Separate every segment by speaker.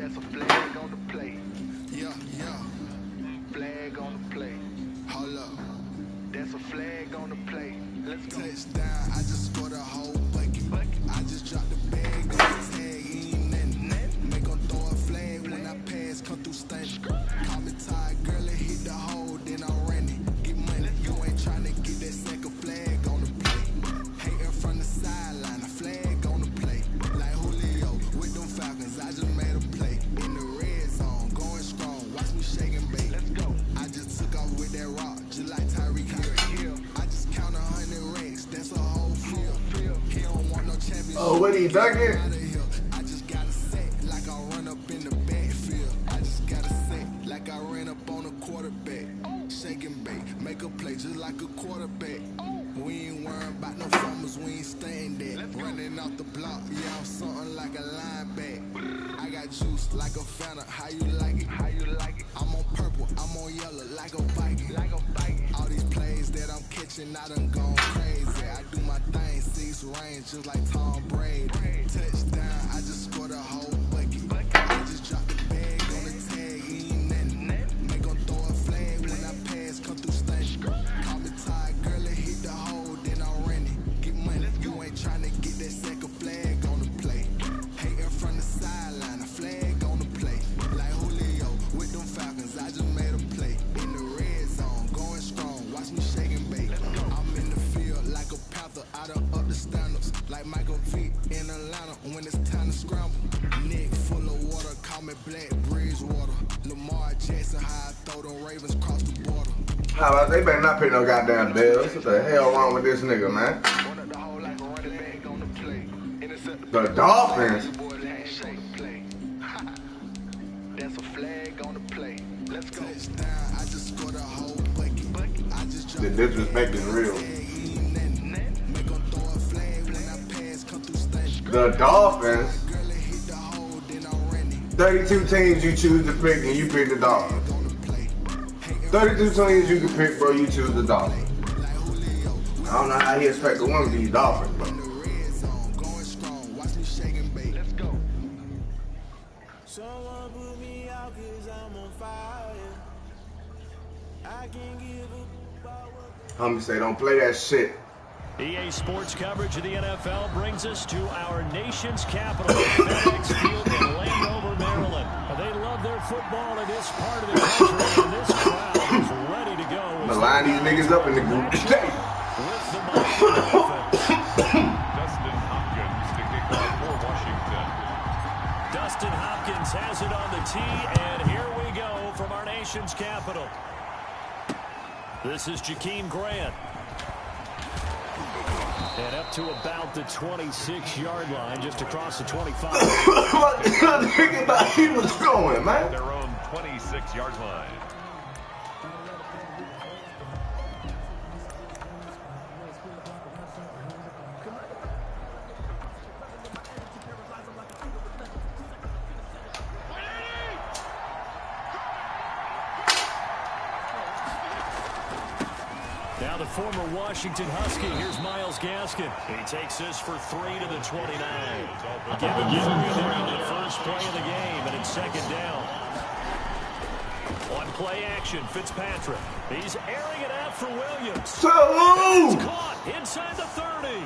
Speaker 1: That's a flag on the play.
Speaker 2: Yeah.
Speaker 1: Flag on the play.
Speaker 2: Hold up.
Speaker 1: That's a flag on the play. Let's go.
Speaker 2: Touchdown, I just scored a whole bucket. I just dropped the bag on the tag, ain't nothing. Make 'em throw a flag when I pass, come through stunning. Call me tired, girl, it hit the hole, then I'm running. Get money, you ain't tryna get that second flag on the play. Hating from the sideline, a flag on the play. Like Julio with them Falcons, I just made a play. In the red zone, going strong, watch me shake and bake.
Speaker 1: Let's go.
Speaker 2: I just took off with that rock, just like Tyreek Hill. I just count 100 racks, that's a whole field. He don't want no championship.
Speaker 3: Oh, what he dunking?
Speaker 2: I just got a set like I run up in the backfield. I just got a set like I ran up on a quarterback. Shake and bake, make a play just like a quarterback. We ain't worrying about no farmers, we ain't staying there. Running off the block, yeah, I'm something like a linebacker. I got juice like a Fanta, how you like it?
Speaker 1: How you like it?
Speaker 2: I'm on purple, I'm on yellow like a Viking.
Speaker 1: Like a Viking.
Speaker 2: All these plays that I'm catching, I done gone crazy. I do my thing, 6 range just like Tom Brady. Touchdown, I just scored a whole bucket. I just dropped the bag on the tag, ain't nothing. Make 'em throw a flag when I pass, come through stunning. Call me tired, girl, it hit the hole, then I'm running. Get money, you ain't tryna get that second flag on the play. Hating from the sideline, a flag on the play. Like Julio with them Falcons, I just made a play. In the red zone, going strong, watch me shake and bake. I'm in the field like a panther, I done up the standards. Like Michael Vick in Atlanta when it's time to scramble. Neck full of water, call me Black Bridgewater. Lamar Jackson, how I throw them Ravens across the border.
Speaker 3: How about they better not pay no goddamn bills? What the hell wrong with this nigga, man?
Speaker 1: Run up the hole like a running back on the play. Intercept
Speaker 3: The Dolphins.
Speaker 1: That's a flag on the play. Let's go.
Speaker 2: Touchdown, I just scored a whole bucket. I just
Speaker 3: The
Speaker 2: dropped
Speaker 3: disrespect is real.
Speaker 2: Make 'em throw a flag when I pass, come through stunning.
Speaker 3: The Dolphins.
Speaker 2: Girl, it hit the hole, then I'm running.
Speaker 3: 32 teams you choose to pick, and you pick the Dolphins. 32 teams you can pick, bro. You choose the Dolphins. I don't know how he expect to win these Dolphins, bro.
Speaker 1: Let's go.
Speaker 4: Someone put me out 'cause I'm on fire. I can't give up.
Speaker 3: Homie say, don't play that shit.
Speaker 5: EA Sports coverage of the NFL brings us to our nation's capital, FedEx Field in Landover, Maryland. They love their football in this part of the country, and this crowd is ready to go.
Speaker 3: I'm gonna line these niggas up in the group today.
Speaker 5: With the Miami offense.
Speaker 6: Dustin Hopkins to kick off for Washington.
Speaker 5: Dustin Hopkins has it on the tee, and here we go from our nation's capital. This is Jakeem Grant. And up to about the 26-yard line, just across the 25.
Speaker 3: I'm thinking about he was going, man.
Speaker 6: Their own 26-yard line.
Speaker 5: Now the former Washington Husky, here's Myles Gaskin. He takes this for 3 to the 29. Giving you the first play of the game, and it's second down. On play action, Fitzpatrick. He's airing it out for Williams. It's caught inside the 30.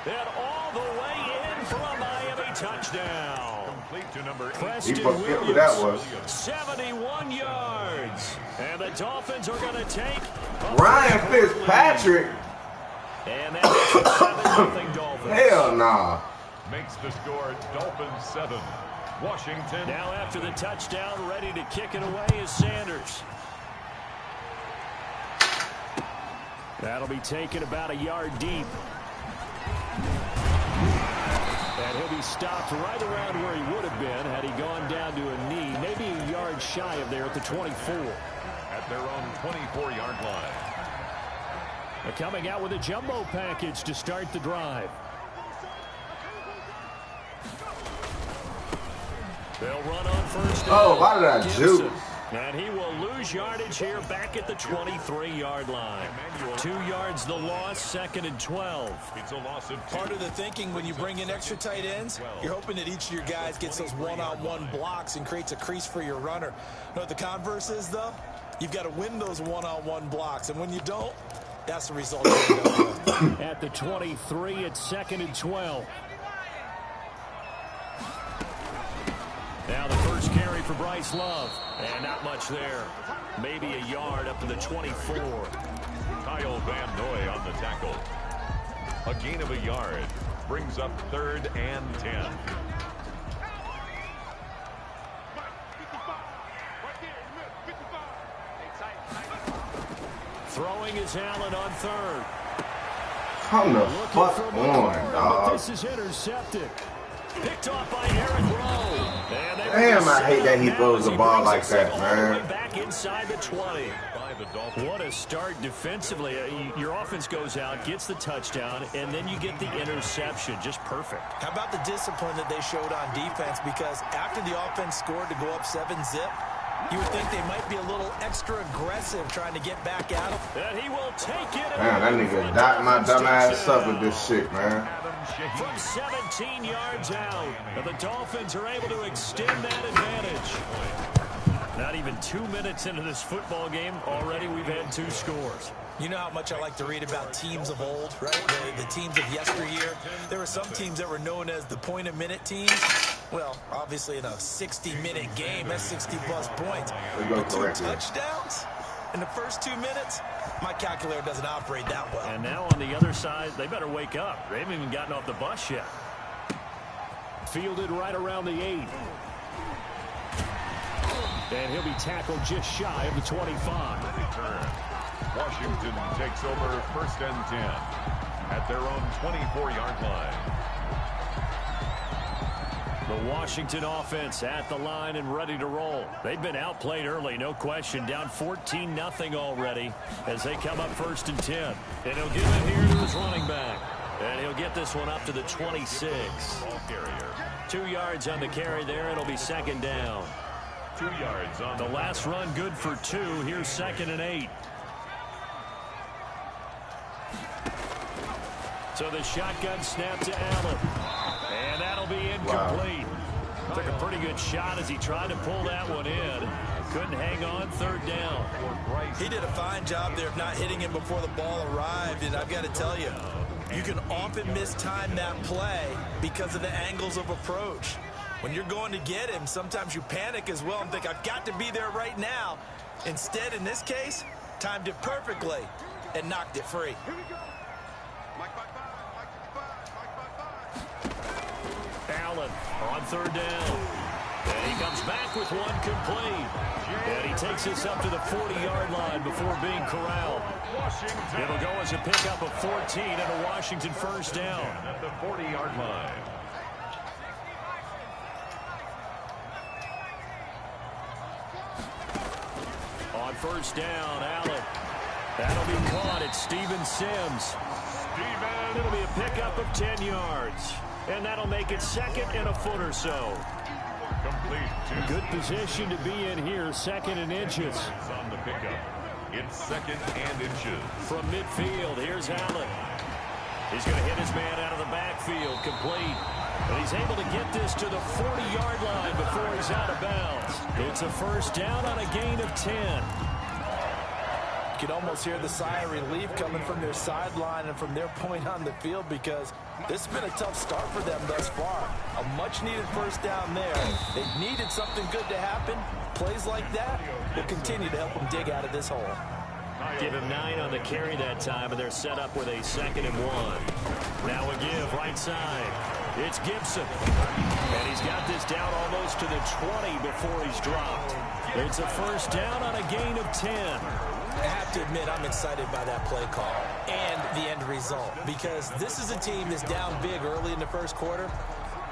Speaker 5: And all the way in for a Miami touchdown.
Speaker 6: Complete to number 8.
Speaker 5: Preston
Speaker 3: He fucked
Speaker 5: Williams,
Speaker 3: what that was.
Speaker 5: 71 yards. And the Dolphins are going to take
Speaker 3: Ryan Fitzpatrick.
Speaker 5: And that's 7-0 Dolphins.
Speaker 3: Hell nah.
Speaker 6: Makes the score Dolphins 7. Washington.
Speaker 5: Now after the touchdown, ready to kick it away is Sanders. That'll be taken about a yard deep. And he'll be stopped right around where he would have been had he gone down to a knee, maybe a yard shy of there at the 24.
Speaker 6: At their own 24-yard line.
Speaker 5: They're coming out with a jumbo package to start the drive. They'll run on first down.
Speaker 3: Oh, why did I juke?
Speaker 5: And he will lose yardage here back at the 23-yard line. 2 yards the loss, 2nd and 12.
Speaker 6: It's a loss of 2.
Speaker 7: Part of the thinking when you bring in extra tight ends, you're hoping that each of your guys gets those one-on-one blocks and creates a crease for your runner. You know what the converse is, though? You've got to win those one-on-one blocks, and when you don't, that's the result you end up with.
Speaker 5: At the 23, it's 2nd and 12. Now the first carry for Bryce Love. And not much there. Maybe a yard up to the 24.
Speaker 6: Kyle Van Noy on the tackle. A gain of a yard. Brings up 3rd and 10.
Speaker 5: Throwing is Allen on 3rd.
Speaker 3: Come the fuck on, dog.
Speaker 5: This is intercepted. Picked off by Eric Rowe.
Speaker 3: Damn, I hate that he throws the ball like that, man.
Speaker 5: Back inside the 20. What a start defensively. Your offense goes out, gets the touchdown, and then you get the interception. Just perfect.
Speaker 7: How about the discipline that they showed on defense? Because after the offense scored to go up 7-zip, you would think they might be a little extra aggressive trying to get back at him.
Speaker 5: And he will take it.
Speaker 3: Man, that nigga dot my dumb ass up with this shit, man.
Speaker 5: From 17 yards out, the Dolphins are able to extend that advantage. Not even 2 minutes into this football game, already we've had 2 scores.
Speaker 7: You know how much I like to read about teams of old, right? The teams of yesteryear. There were some teams that were known as the point-a-minute teams. Well, obviously in a 60-minute game, that's 60-plus points. But 2 touchdowns in the first 2 minutes? My calculator doesn't operate that well.
Speaker 5: And now on the other side, they better wake up. They haven't even gotten off the bus yet. Fielded right around the 8. And he'll be tackled just shy of the 25.
Speaker 6: Washington takes over 1st and 10 at their own 24-yard line.
Speaker 5: The Washington offense at the line and ready to roll. They've been outplayed early, no question. Down 14-0 already as they come up 1st and 10. And he'll give it here to his running back. And he'll get this one up to the 26. 2 yards on the carry there. It'll be 2nd down.
Speaker 6: 2 yards on
Speaker 5: the last run, good for 2. Here's 2nd and 8. So the shotgun snap to Allen. And that'll be incomplete. Wow. Took a pretty good shot as he tried to pull that one in. Couldn't hang on, 3rd down.
Speaker 7: He did a fine job there of not hitting him before the ball arrived. And I've got to tell you, you can often mistime that play because of the angles of approach. When you're going to get him, sometimes you panic as well and think, I've got to be there right now. Instead, in this case, timed it perfectly and knocked it free.
Speaker 5: Allen on 3rd down. And he comes back with one complete. And he takes this up to the 40-yard line before being corralled. It'll go as a pickup of 14 and a Washington 1st down.
Speaker 6: At the 40-yard line.
Speaker 5: On 1st down, Allen. That'll be caught at Steven Sims. It'll be a pickup of 10 yards. And that'll make it 2nd and a foot or so.
Speaker 6: Complete.
Speaker 5: Good position to be in here, 2nd and inches.
Speaker 6: On the pickup. It's 2nd and inches.
Speaker 5: From midfield, here's Allen. He's going to hit his man out of the backfield, complete. And he's able to get this to the 40-yard line before he's out of bounds. It's a 1st down on a gain of 10.
Speaker 7: You can almost hear the sigh of relief coming from their sideline and from their point on the field because this has been a tough start for them thus far. A much-needed 1st down there. They needed something good to happen. Plays like that will continue to help them dig out of this hole.
Speaker 5: Give him 9 on the carry that time, and they're set up with a 2nd and 1. Now a give right side. It's Gibson. And he's got this down almost to the 20 before he's dropped. It's a 1st down on a gain of 10.
Speaker 7: I have to admit, I'm excited by that play call and the end result because this is a team that's down big early in the 1st quarter,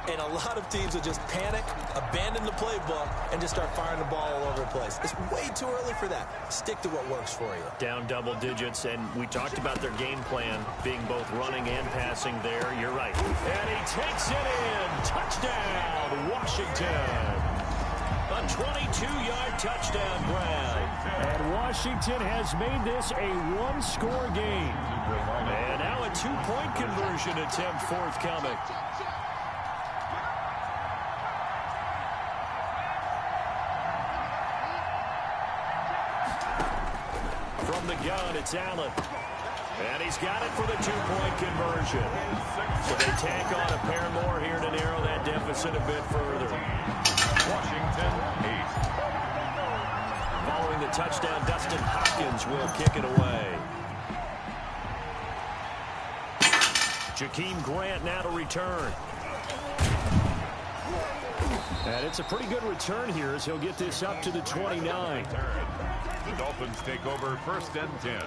Speaker 7: and a lot of teams will just panic, abandon the playbook, and just start firing the ball all over the place. It's way too early for that. Stick to what works for you.
Speaker 5: Down double digits, and we talked about their game plan being both running and passing there. You're right. And he takes it in. Touchdown, Washington. 22-yard touchdown grab. And Washington has made this a one-score game. And now a two-point conversion attempt forthcoming. From the gun, it's Allen. And he's got it for the two-point conversion. So they tack on a pair more here to narrow that deficit a bit further.
Speaker 6: Washington 8.
Speaker 5: Following the touchdown, Dustin Hopkins will kick it away. Jakeem Grant now to return. And it's a pretty good return here as he'll get this up to the 29.
Speaker 6: The Dolphins take over 1st and 10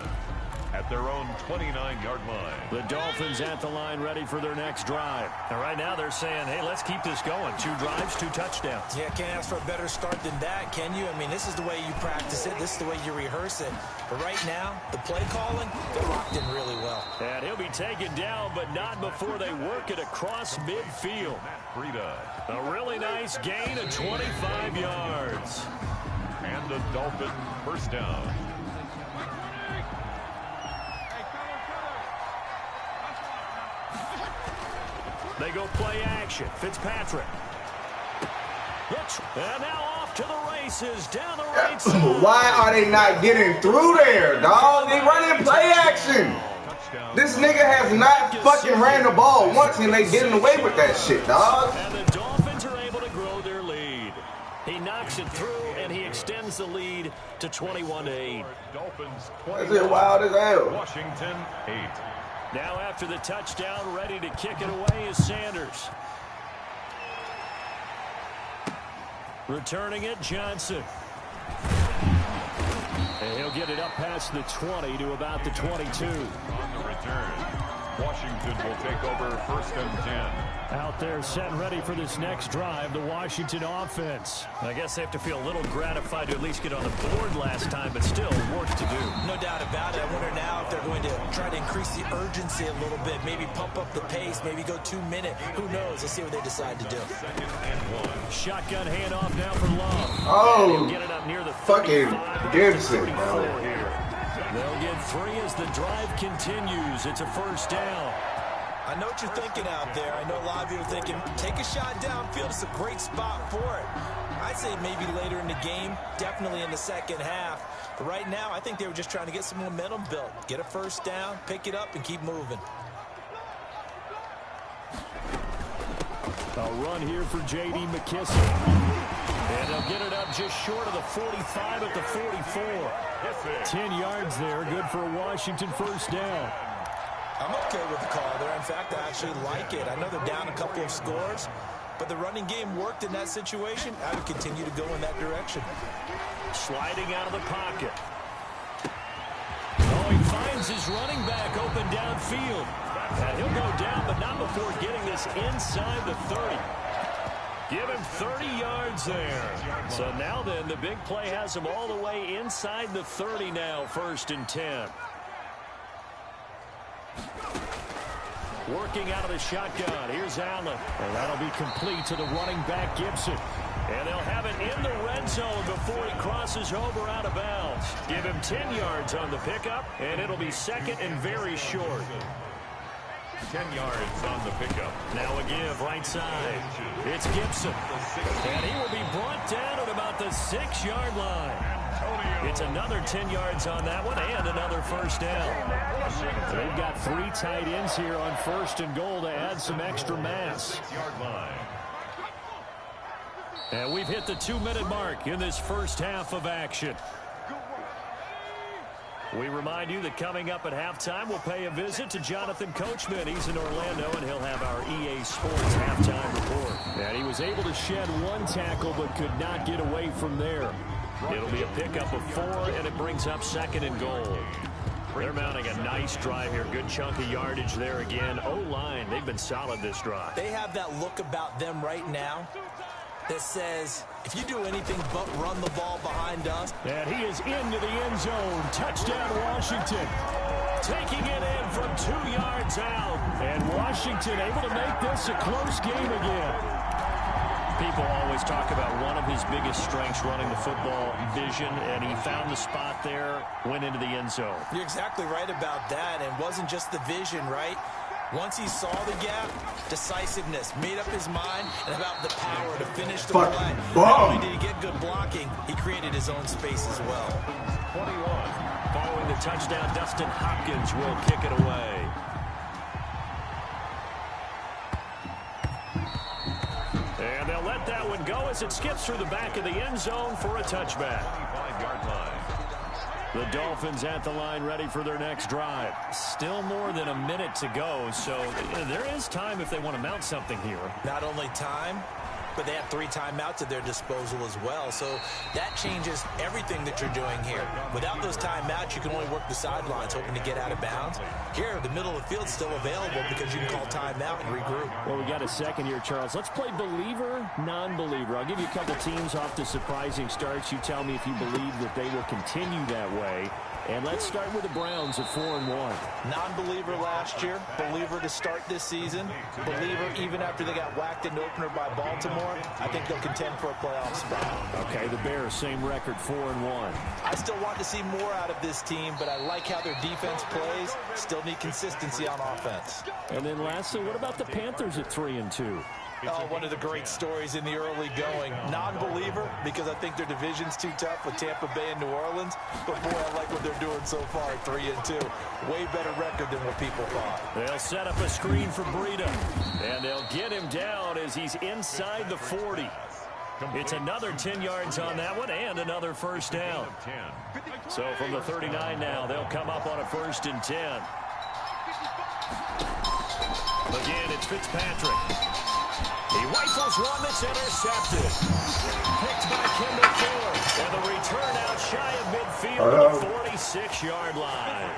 Speaker 6: at their own 29-yard line.
Speaker 5: The Dolphins at the line ready for their next drive. And right now they're saying, hey, let's keep this going. 2 drives, 2 touchdowns.
Speaker 7: Yeah, can't ask for a better start than that, can you? I mean, this is the way you practice it. This is the way you rehearse it. But right now, the play calling, they're locked in really well.
Speaker 5: And he'll be taken down, but not before they work it across midfield. A really nice gain of 25 yards.
Speaker 6: And the Dolphin first down.
Speaker 5: They go play action. Fitzpatrick. And now off to the races down the right side.
Speaker 3: Why are they not getting through there, dog? They running play action. This nigga has not fucking ran the ball once and they getting away with that shit, dog.
Speaker 5: And the Dolphins are able to grow their lead. He knocks it through and he extends the lead to 21-8.
Speaker 6: Dolphins
Speaker 3: That's it, wild as hell.
Speaker 6: Washington 8.
Speaker 5: Now after the touchdown, ready to kick it away is Sanders. Returning it, Johnson. And he'll get it up past the 20 to about the 22.
Speaker 6: On the return, Washington will take over 1st and 10.
Speaker 5: Out there set and ready for this next drive, the Washington offense. I guess they have to feel a little gratified to at least get on the board last time, but still work to do.
Speaker 7: No doubt about it. I wonder now if they're going to try to increase the urgency a little bit, maybe pump up the pace, maybe go 2 minute. Who knows? Let's see what they decide to do.
Speaker 6: 2nd and 1.
Speaker 5: Shotgun handoff now for Love.
Speaker 3: Oh,
Speaker 5: get it up near the
Speaker 3: fucking Gibson, bro.
Speaker 5: They'll get 3 as the drive continues. It's a first down.
Speaker 7: I know what you're thinking out there. I know a lot of you are thinking, take a shot downfield. It's a great spot for it. I'd say maybe later in the game, definitely in the second half. But right now, I think they were just trying to get some momentum built. Get a first down, pick it up, and keep moving.
Speaker 5: A run here for J.D. McKissick. And they'll get it up just short of the 45 at the 44. 10 yards there, good for a Washington first down.
Speaker 7: I'm okay with the call there. In fact, I actually like it. I know they're down a couple of scores, but the running game worked in that situation. I would continue to go in that direction.
Speaker 5: Sliding out of the pocket. Oh, he finds his running back open downfield. And he'll go down, but not before getting this inside the 30. Give him 30 yards there. So now then, the big play has him all the way inside the 30 now, 1st and 10. Working out of the shotgun. Here's Allen. And that'll be complete to the running back, Gibson. And they'll have it in the red zone before he crosses over out of bounds. Give him 10 yards on the pickup, and it'll be 2nd and very short.
Speaker 6: 10 yards on the pickup.
Speaker 5: Now a give right side. It's Gibson. And he will be brought down at about the 6-yard line. It's another 10 yards on that one and another first down. They've got 3 tight ends here on 1st and goal to add some extra mass. And we've hit the 2-minute mark in this first half of action. We remind you that coming up at halftime, we'll pay a visit to Jonathan Coachman. He's in Orlando, and he'll have our EA Sports halftime report. And he was able to shed 1 tackle, but could not get away from there. It'll be a pickup of 4, and it brings up 2nd and goal. They're mounting a nice drive here. Good chunk of yardage there again. O-line, they've been solid this drive.
Speaker 7: They have that look about them right now that says, if you do anything but run the ball behind us.
Speaker 5: And he is into the end zone. Touchdown, Washington. Taking it in from 2 yards out. And Washington able to make this a close game again. People always talk about one of his biggest strengths running the football, vision, and he found the spot there, went into the end zone.
Speaker 7: You're exactly right about that, and it wasn't just the vision, right? Once he saw the gap, decisiveness, made up his mind, and about the power to finish the play. Not only did he get good blocking, he created his own space as well.
Speaker 5: 21. Following the touchdown, Dustin Hopkins will kick it away. And they'll let that one go as it skips through the back of the end zone for a touchback.
Speaker 6: 25-yard line.
Speaker 5: The Dolphins at the line ready for their next drive. Still more than a minute to go, so there is time if they want to mount something here.
Speaker 7: Not only time, but they have 3 timeouts at their disposal as well. So that changes everything that you're doing here. Without those timeouts, you can only work the sidelines, hoping to get out of bounds. Here, the middle of the field's still available because you can call timeout and regroup.
Speaker 5: Well, we got a second here, Charles. Let's play believer, non-believer. I'll give you a couple teams off to surprising starts. You tell me if you believe that they will continue that way. And let's start with the Browns at 4-1.
Speaker 7: Non-believer last year, believer to start this season, believer even after they got whacked in the opener by Baltimore. I think they'll contend for a playoff spot.
Speaker 5: Okay, the Bears, same record, 4-1.
Speaker 7: I still want to see more out of this team, but I like how their defense plays. Still need consistency on offense.
Speaker 5: And then lastly, what about the Panthers at 3-2?
Speaker 7: Oh, one of the great stories in the early going. Non-believer because I think their division's too tough with Tampa Bay and New Orleans. But, boy, I like what they're doing so far, 3-2. Way better record than what people thought.
Speaker 5: They'll set up a screen for Breida. And they'll get him down as he's inside the 40. It's another 10 yards on that one and another first down. So from the 39 now, they'll come up on a 1st and 10. Again, it's Fitzpatrick. He rifles one that's intercepted. Picked by Kendall Fuller. And the return out shy of midfield at the 46-yard line.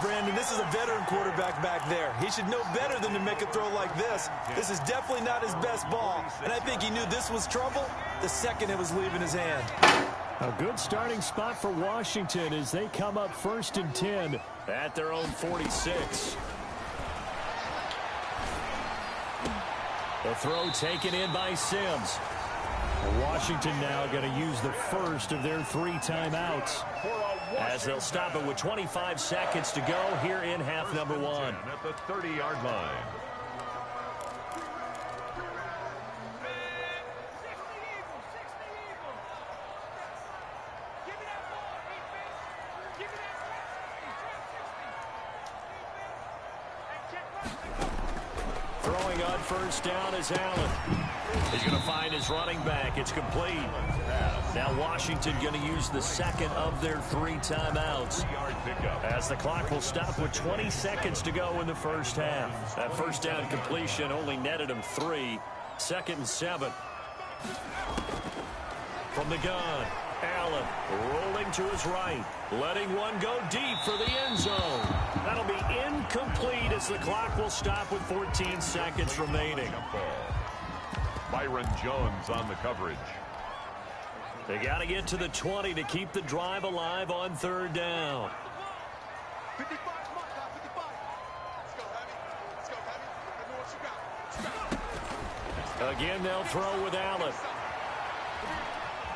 Speaker 7: Brandon, this is a veteran quarterback back there. He should know better than to make a throw like this. This is definitely not his best ball. And I think he knew this was trouble the second it was leaving his hand.
Speaker 5: A good starting spot for Washington as they come up 1st and 10 at their own 46. The throw taken in by Sims. Washington now going to use the first of their 3 timeouts as they'll stop it with 25 seconds to go here in half number 1.
Speaker 6: At the 30-yard line.
Speaker 5: Throwing on first down is Allen. He's going to find his running back. It's complete. Now Washington going to use the second of their 3 timeouts as the clock will stop with 20 seconds to go in the first half. That first down completion only netted him 3. 2nd and 7. From the gun, Allen rolling to his right, letting one go deep for the end zone. That'll be incomplete as the clock will stop with 14 seconds remaining.
Speaker 6: Byron Jones on the coverage.
Speaker 5: They got to get to the 20 to keep the drive alive on 3rd down. Again, they'll throw with Allen.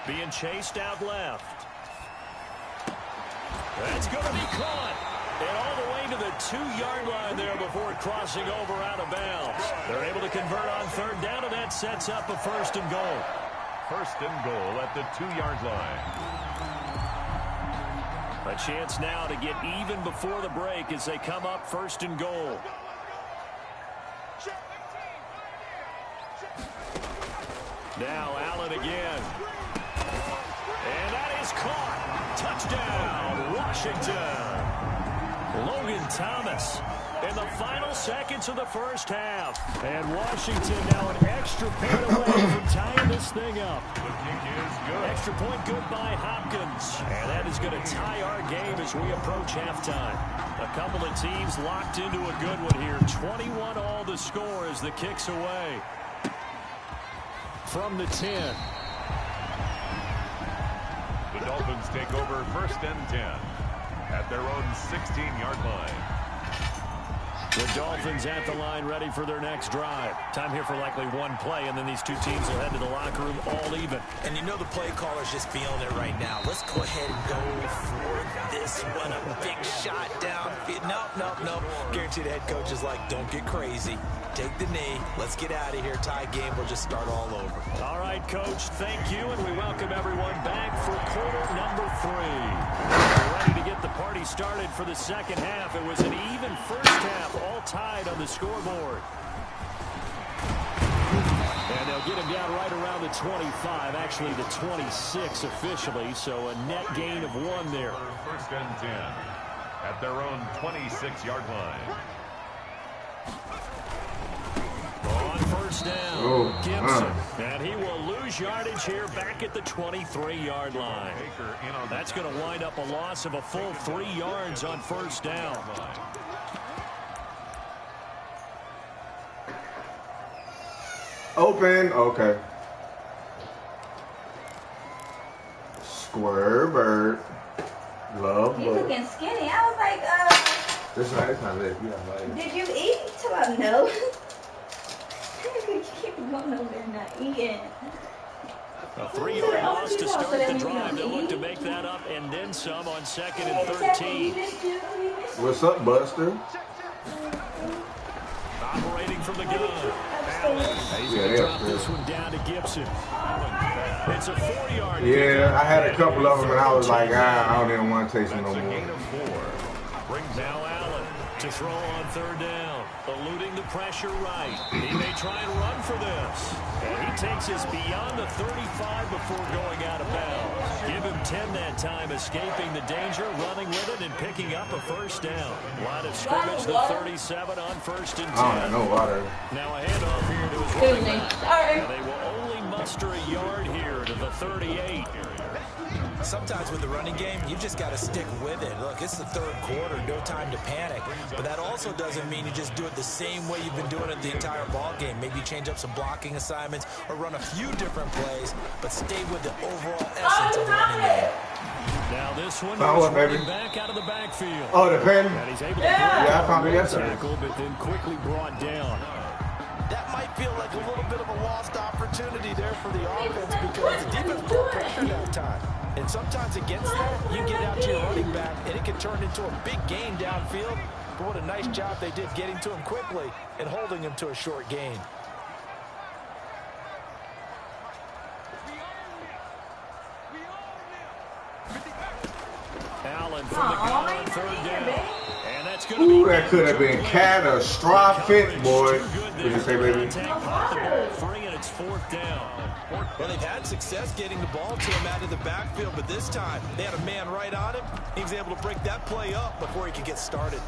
Speaker 5: Being chased out left. That's going to be caught. And all the way to the 2-yard line there before crossing over out of bounds. They're able to convert on 3rd down, and that sets up a 1st and goal.
Speaker 6: 1st and goal at the 2-yard line.
Speaker 5: A chance now to get even before the break as they come up 1st and goal. Now Allen again. And that is caught. Touchdown, Washington. Logan Thomas in the final seconds of the first half. And Washington now an extra point away from tying this thing up.
Speaker 6: The kick is good.
Speaker 5: Extra point good by Hopkins. And that is going to tie our game as we approach halftime. A couple of teams locked into a good one here. 21 all the score as the kick's away. From the 10.
Speaker 6: The Dolphins take over 1st and 10 at their own 16-yard line.
Speaker 5: The Dolphins at the line, ready for their next drive. Time here for likely one play, and then these two teams will head to the locker room all even.
Speaker 7: And you know the play caller's just feeling it right now. Let's go ahead and go for this one. A big shot downfield. Nope. Guaranteed the head coach is like, don't get crazy. Take the knee. Let's get out of here. Tie game. We'll just start all over.
Speaker 5: All right, Coach, thank you, and we welcome everyone back for quarter number 3. We're ready to get the party started for the second half. It was an even first half, all tied on the scoreboard. And they'll get him down right around the 25, actually the 26 officially, so a net gain of 1 there.
Speaker 6: First and 10 at their own 26-yard line.
Speaker 5: On first down, Gibson. And he will lose yardage here back at the 23-yard line. That's going to wind up a loss of a full 3 yards on first down.
Speaker 3: Open. Okay. Square bird. Love.
Speaker 8: You looking skinny. I was like,
Speaker 3: This not it. Yeah,
Speaker 8: did you eat? Till I know. You keep going over there not eating.
Speaker 5: A 3-yard loss to start the drive. They'll look to make that up and then some on 2nd and 13.
Speaker 3: What's up, Buster?
Speaker 5: Operating from the gun. He's going to drop this one down to Gibson. It's a 4-yard.
Speaker 3: Yeah, I had a couple of them, and I was like, I don't even want to taste them no more.
Speaker 5: Now Allen to throw on 3rd down. Eluding the pressure right. He may try and run for this. And he takes us beyond the 35 before going out of bounds. Give him 10 that time, escaping the danger, running with it, and picking up a first down. Line of scrimmage, the 37 on 1st and 10.
Speaker 3: I don't know water.
Speaker 5: Now a handoff here to his running back. And they will only muster a yard here to the 38.
Speaker 7: Sometimes with the running game, you just got to stick with it. Look, it's the 3rd quarter, no time to panic. But that also doesn't mean you just do it the same way you've been doing it the entire ball game. Maybe change up some blocking assignments or run a few different plays, but stay with the overall essence of the running game.
Speaker 5: Now this one is running back out of the backfield.
Speaker 3: Oh, the pen?
Speaker 5: And he's able to break
Speaker 3: I found it yesterday.
Speaker 5: tackle, but then quickly brought down.
Speaker 7: That might feel like a little bit of a lost opportunity there for the offense because the defense brought pressure that time. And sometimes against that, you get out to your running back, and it can turn into a big gain downfield. But what a nice job they did getting to him quickly and holding him to a short gain.
Speaker 5: Allen from the gun on 3rd down. And that's going to be...
Speaker 3: that could have been catastrophic, boy. What did you say, baby?
Speaker 5: Free, and it's 4th down.
Speaker 7: Well, they've had success getting the ball to him out of the backfield, but this time they had a man right on him. He was able to break that play up before he could get started.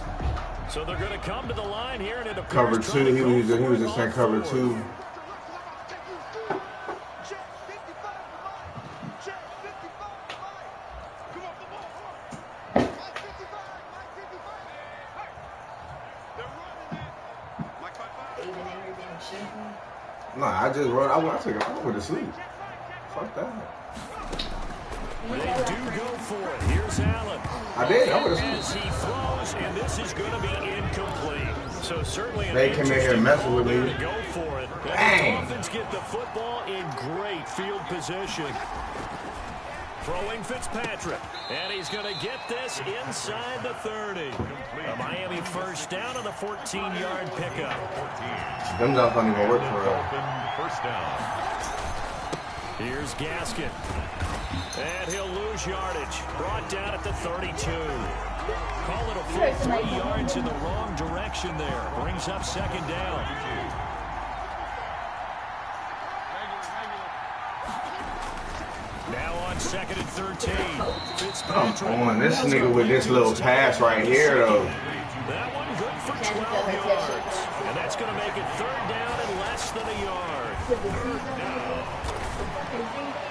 Speaker 5: So they're going to come to the line here, and it appears
Speaker 3: Cover 2. He was just saying cover 2. No, I just run. I went to sleep. Fuck that.
Speaker 5: They do go for it. Here's Allen.
Speaker 3: I did. I would
Speaker 5: As he throws, and this is going to be incomplete. So certainly
Speaker 3: they came in here messing with me.
Speaker 5: To go for it. And the Dolphins get the football in great field position. Throwing Fitzpatrick, and he's going to get this inside the 30. A Miami first down on the 14-yard pickup.
Speaker 3: Them dogs don't even work for us.
Speaker 6: First down.
Speaker 5: Here's Gaskin, and he'll lose yardage. Brought down at the 32. Call it a full 3 yards in the wrong direction there. Brings up 2nd down. Now on 2nd and 13.
Speaker 3: Come on, this nigga with this little pass right here, though.
Speaker 5: That one good for 12 yards. And that's going to make it 3rd down and less than a yard.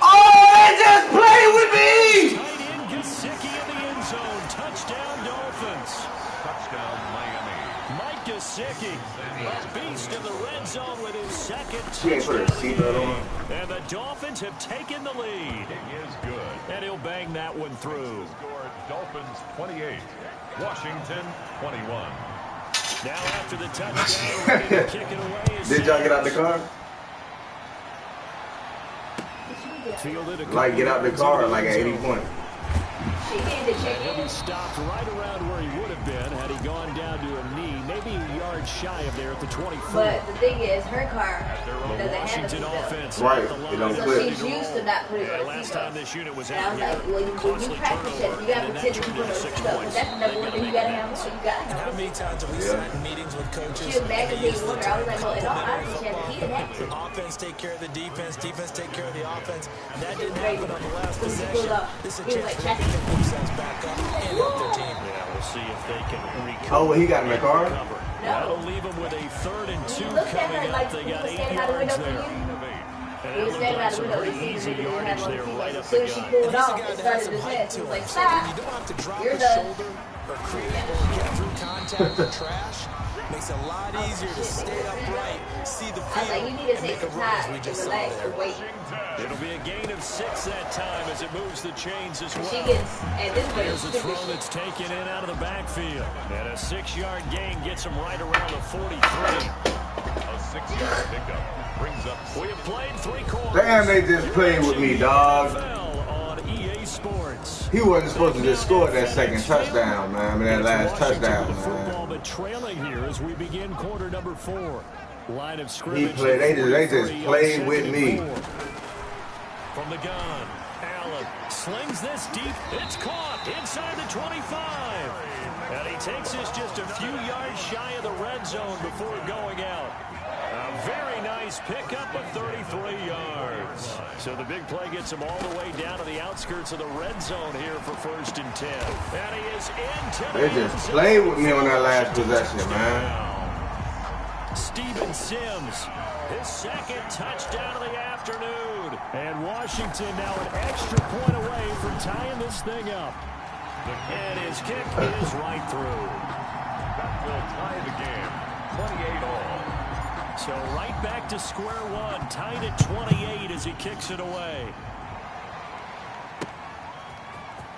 Speaker 3: Oh, they just played with me!
Speaker 5: Tight end Gesicki in the end zone. Touchdown Dolphins.
Speaker 6: Touchdown Miami.
Speaker 5: Mike Gesicki, a beast in the red zone with his 2nd
Speaker 3: He ain't put a seatbelt on.
Speaker 5: And the Dolphins have taken the lead.
Speaker 6: He is good.
Speaker 5: And he'll bang that one through.
Speaker 6: Scored Dolphins 28, Washington 21.
Speaker 5: Now after the touchdown, ready to kick it away.
Speaker 3: Did y'all get out the car? Like get out the car like at 80 points.
Speaker 5: He'll be stopped right around where he would have been had he gone down to a knee, maybe a yard shy of there at the 24.
Speaker 8: But the thing is, her car doesn't
Speaker 5: Washington
Speaker 8: have a
Speaker 5: offense.
Speaker 3: Right, it don't
Speaker 8: so
Speaker 3: clip.
Speaker 8: she's used to not putting on a
Speaker 5: Last time this unit was
Speaker 8: and I
Speaker 5: out
Speaker 8: was
Speaker 5: here,
Speaker 8: like, well, when you practice it, you gotta pretend to put on a seatbelt. But that's another one thing you gotta have. So you gotta have.
Speaker 7: How many times have we sat in meetings with coaches?
Speaker 8: She was back in the order. I was like, well, in all honesty, she had the key to that.
Speaker 7: Offense take care of the defense, defense take care of the offense. That didn't happen on the last possession. This is a chance for them to pick themselves back up and help their team.
Speaker 5: Yeah, we'll see if they can recover.
Speaker 3: Oh, well, he got in the car?
Speaker 5: That'll leave them with a 3rd and 2
Speaker 8: Look at
Speaker 5: coming
Speaker 8: her
Speaker 5: up.
Speaker 8: like
Speaker 5: They
Speaker 8: he
Speaker 5: got
Speaker 8: was
Speaker 5: 8
Speaker 8: standing out the
Speaker 5: yards
Speaker 8: window for
Speaker 5: there.
Speaker 8: you.
Speaker 5: And
Speaker 8: He
Speaker 5: it
Speaker 8: was
Speaker 5: looked
Speaker 8: standing
Speaker 5: like
Speaker 8: out the
Speaker 5: some
Speaker 8: window.
Speaker 5: pretty easy yardage there right up
Speaker 8: As soon
Speaker 5: the
Speaker 8: as she
Speaker 5: gut.
Speaker 8: pulled
Speaker 7: He's a
Speaker 8: off,
Speaker 7: guy
Speaker 8: it
Speaker 7: that has
Speaker 8: started
Speaker 7: some
Speaker 8: to
Speaker 7: height
Speaker 8: hit.
Speaker 7: to
Speaker 8: He was
Speaker 7: him.
Speaker 8: like,
Speaker 7: So when
Speaker 8: stop.
Speaker 7: you don't have to drop
Speaker 8: You're
Speaker 7: your
Speaker 8: done.
Speaker 7: shoulder or create or get through contact or trash, makes it a lot easier to stay upright, see the
Speaker 8: I was
Speaker 7: field,
Speaker 8: like, you need to
Speaker 7: and
Speaker 8: take
Speaker 7: make a
Speaker 8: some
Speaker 7: run as
Speaker 8: time
Speaker 7: we
Speaker 8: to
Speaker 7: just saw
Speaker 8: relax
Speaker 7: there.
Speaker 8: and wait.
Speaker 5: It'll be a gain of 6 that time as it moves the chains as well.
Speaker 8: She gets, at this point,
Speaker 5: Here's a throw that's taken in out of the backfield. And a 6-yard gain gets him right around the 43.
Speaker 6: A 6-yard pickup brings up.
Speaker 5: We have played 3 quarters.
Speaker 3: Damn, they just played with me, dog.
Speaker 5: On EA Sports.
Speaker 3: He wasn't supposed to just score that second touchdown, man. I mean, that last touchdown,
Speaker 5: the football,
Speaker 3: man.
Speaker 5: but trailing here as we begin quarter number 4. Line of
Speaker 3: He
Speaker 5: scrimmage.
Speaker 3: played. They just played with me.
Speaker 5: From the gun, Allen slings this deep. It's caught inside the 25. And he takes this just a few yards shy of the red zone before going out. A very nice pickup of 33 yards. So the big play gets him all the way down to the outskirts of the red zone here for 1st and 10. And he is into the
Speaker 3: They just played with me on that last possession, man.
Speaker 5: Steven Sims, his 2nd touchdown of the afternoon. And Washington now an extra point away from tying this thing up. And his kick is right through.
Speaker 6: That will tie the game. 28 all.
Speaker 5: So right back to square one, tied at 28 as he kicks it away.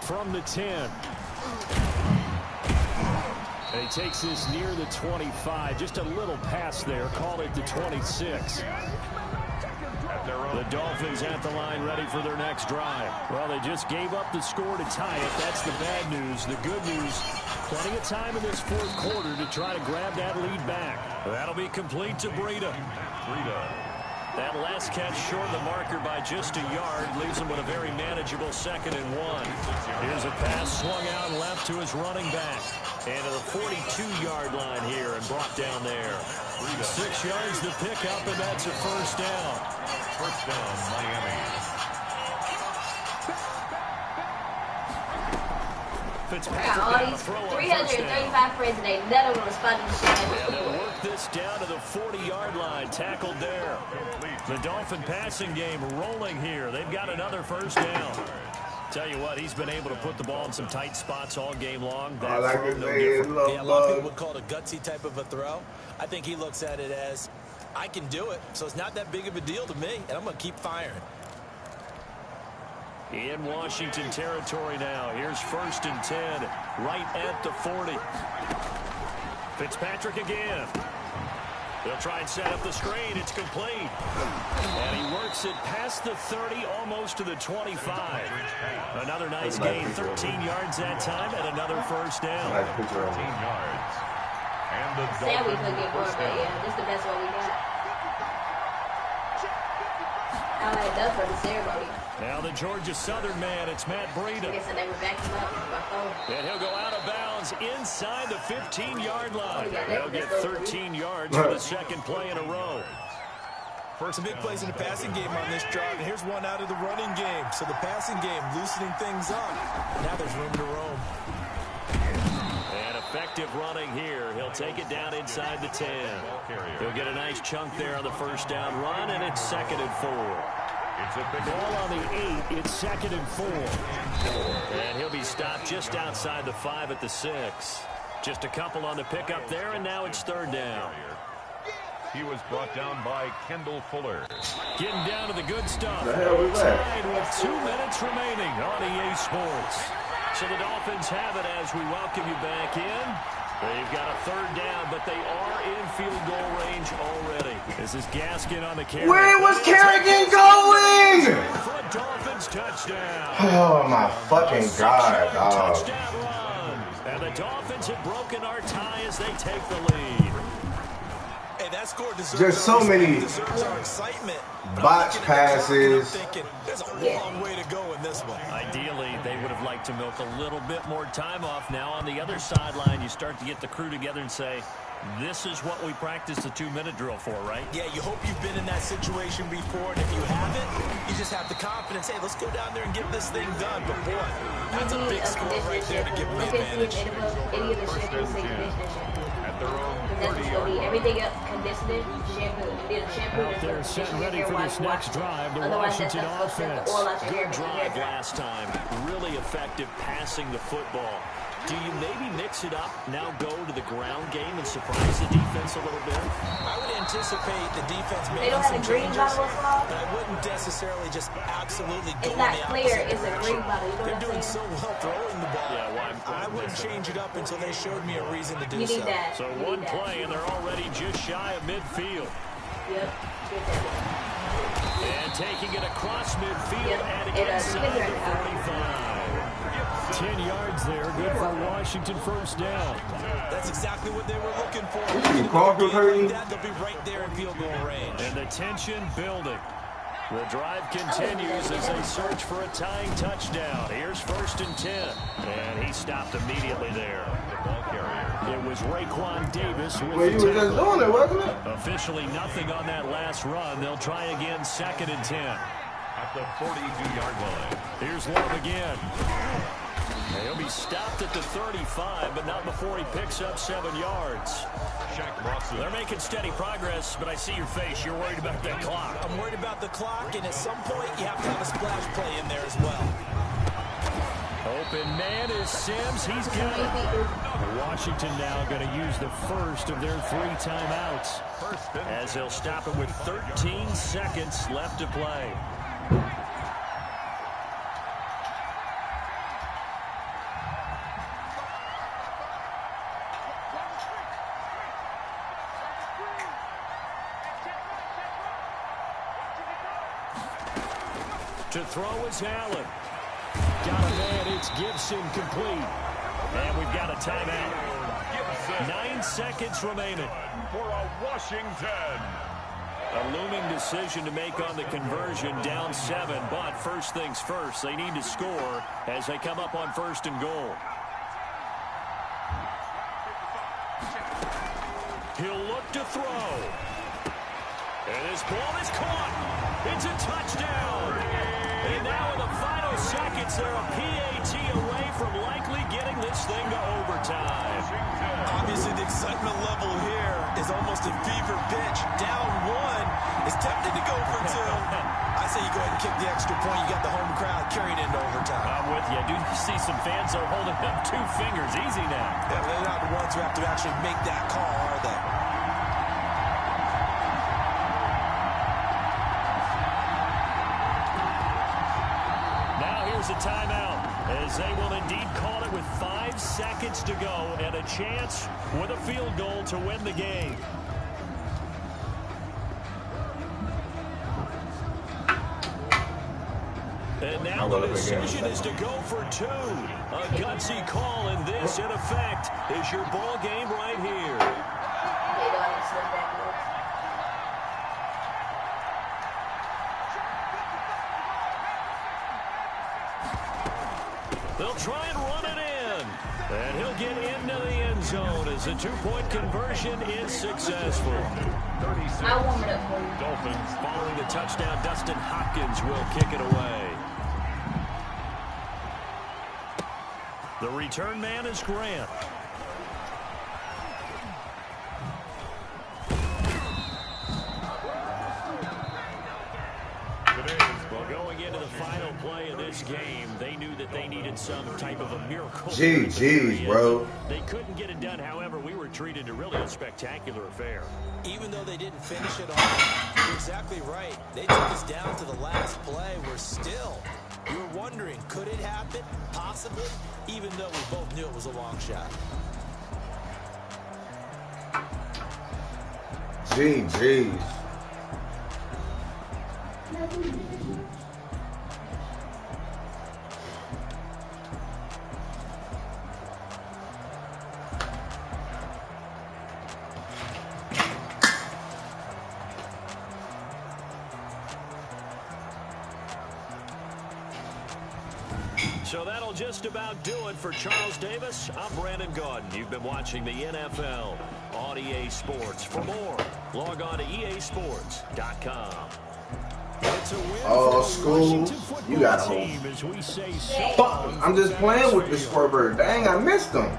Speaker 5: From the 10. And he takes this near the 25. Just a little pass there. Call it the 26. The Dolphins at the line ready for their next drive. Well, they just gave up the score to tie it. That's the bad news. The good news, plenty of time in this 4th quarter to try to grab that lead back. That'll be complete to Breida. That last catch short of the marker by just a yard leaves him with a very manageable 2nd and 1. Here's a pass swung out left to his running back. And to the 42-yard line here and brought down there. 6 yards to pick up, and that's a 1st down.
Speaker 6: 1st down, Miami.
Speaker 8: Got all these 335 friends and they none of them responded to shit.
Speaker 5: And they'll work this down to the 40-yard line. Tackled there. The Dolphin passing game rolling here. They've got another 1st down. Tell you what, he's been able to put the ball in some tight spots all game long.
Speaker 3: I like his
Speaker 7: Yeah, a lot of people would call it a gutsy type of a throw. I think he looks at it as, I can do it, so it's not that big of a deal to me, and I'm going to keep firing.
Speaker 5: In Washington territory now. Here's 1st and 10, right at the 40. Fitzpatrick again. They'll try and set up the screen. It's complete. And he works it past the 30, almost to the 25. Another nice gain, 13 yards that time, and another 1st down.
Speaker 6: 13 yards. And the
Speaker 8: Sad we
Speaker 6: Dolphins
Speaker 8: couldn't get more, but yeah, this is the best one we got. I like that for the ceremony.
Speaker 5: Now the Georgia Southern man, it's Matt Breida.
Speaker 8: I guess I never backed him up with my phone.
Speaker 5: And he'll go out of bounds inside the 15-yard line. They'll get 13 yards for the 2nd play in a row.
Speaker 7: Some big plays in the passing game on this drive, and here's one out of the running game. So the passing game loosening things up. Now there's room to roam.
Speaker 5: And effective running here. He'll take it down inside the 10. He'll get a nice chunk there on the 1st down run, and it's 2nd and 4.
Speaker 6: It's a big
Speaker 5: Ball on the 8. It's 2nd and 4. And he'll be stopped just outside the 5 at the 6. Just a couple on the pickup there, and now it's 3rd down.
Speaker 6: He was brought down by Kendall Fuller.
Speaker 5: Getting down to the good stuff.
Speaker 3: The hell was that?
Speaker 5: Tied with 2 minutes remaining on EA Sports. So the Dolphins have it as we welcome you back in. They've got a third down, but they are in field goal range already. This is Gaskin on the carry.
Speaker 3: Where was Kerrigan going?
Speaker 5: For a Dolphins touchdown.
Speaker 3: Oh my fucking god, dog.
Speaker 5: Touchdown run. And the Dolphins have broken our tie as they take the lead.
Speaker 7: Hey, that score deserves
Speaker 3: There's so many
Speaker 7: our excitement.
Speaker 3: botch passes.
Speaker 7: There's a long way to go in this one.
Speaker 5: Ideally, they would have liked to milk a little bit more time off. Now on the other sideline, you start to get the crew together and say, this is what we practiced the 2-minute drill for, right?
Speaker 7: Yeah, you hope you've been in that situation before, and if you haven't, you just have the confidence, hey, let's go down there and get this thing done. But boy, that's a big score right there to give them the advantage.
Speaker 6: At their own 30-yard line.
Speaker 8: Everything else, conditioning, shampoo,
Speaker 5: Out there set ready for this next drive, the Washington offense. Good drive last time. Really effective passing the football. Do you maybe mix it up, now go to the ground game and surprise the defense a little bit?
Speaker 7: I would anticipate the defense making some changes, but I wouldn't necessarily just absolutely go on the opposite direction. They're doing so well throwing the ball.
Speaker 5: Yeah, well,
Speaker 7: I wouldn't change it up until they showed me a reason to do so.
Speaker 5: So one play, and they're already just shy of midfield.
Speaker 8: Yep.
Speaker 5: And taking it across midfield and inside the 45. 10 yards there, good for Washington first down.
Speaker 7: That's exactly what they were looking for. They'll be right there in field goal range.
Speaker 5: And the tension building. The drive continues as they search for a tying touchdown. Here's 1st and 10. And he stopped immediately there. The ball carrier. It was Raekwon Davis with
Speaker 3: Well, you were just doing it, wasn't it?
Speaker 5: Officially nothing on that last run. They'll try again 2nd and 10.
Speaker 6: At the 42-yard line.
Speaker 5: Here's Love again. He'll be stopped at the 35, but not before he picks up 7 yards. They're making steady progress, but I see your face. You're worried about that clock.
Speaker 7: I'm worried about the clock, and at some point, you have to have a splash play in there as well.
Speaker 5: Open man is Sims. He's got it. Washington now going to use the first of their 3 timeouts, as they'll stop it with 13 seconds left to play. To throw is Allen. Got a man, it's Gibson complete. And we've got a timeout. 9 seconds remaining.
Speaker 6: For a Washington.
Speaker 5: A looming decision to make on the conversion, down 7. But first things first, they need to score as they come up on 1st and goal. He'll look to throw. And his ball is caught. It's a touchdown. And now in the final seconds, they're a PAT away from likely getting this thing to overtime.
Speaker 7: Obviously, the excitement level here is almost a fever pitch. Down 1 is tempted to go for 2. I say you go ahead and kick the extra point. You got the home crowd carrying into overtime.
Speaker 5: I'm with you. I do see some fans are holding up 2 fingers. Easy now.
Speaker 7: Yeah, they're not the ones who have to actually make that call, are they?
Speaker 5: A timeout as they will indeed call it with 5 seconds to go and a chance with a field goal to win the game. And now the decision is to go for 2. A gutsy call, and this, in effect, is your ball game right here. They'll try and run it in. And he'll get into the end zone as the 2-point conversion is successful.
Speaker 6: 36.
Speaker 5: Dolphins following the touchdown. Dustin Hopkins will kick it away. The return man is Grant. Going into the final play of this game, they knew that they needed some type of a miracle.
Speaker 3: GG's, bro.
Speaker 5: They couldn't get it done. However, we were treated to really a spectacular affair.
Speaker 7: Even though they didn't finish it off, you're exactly right. They took us down to the last play. We're still, we were wondering, could it happen? Possibly, even though we both knew it was a long shot.
Speaker 3: GG's.
Speaker 5: So that'll just about do it for Charles Davis. I'm Brandon Gaudin. You've been watching the NFL on EA Sports. For more, log on to easports.com. It's a win
Speaker 3: Oh,
Speaker 5: for the
Speaker 3: school,
Speaker 5: Washington football
Speaker 3: you got
Speaker 5: team as we say
Speaker 3: Fuck, I'm just playing with the Squirtbird. Dang, I missed him.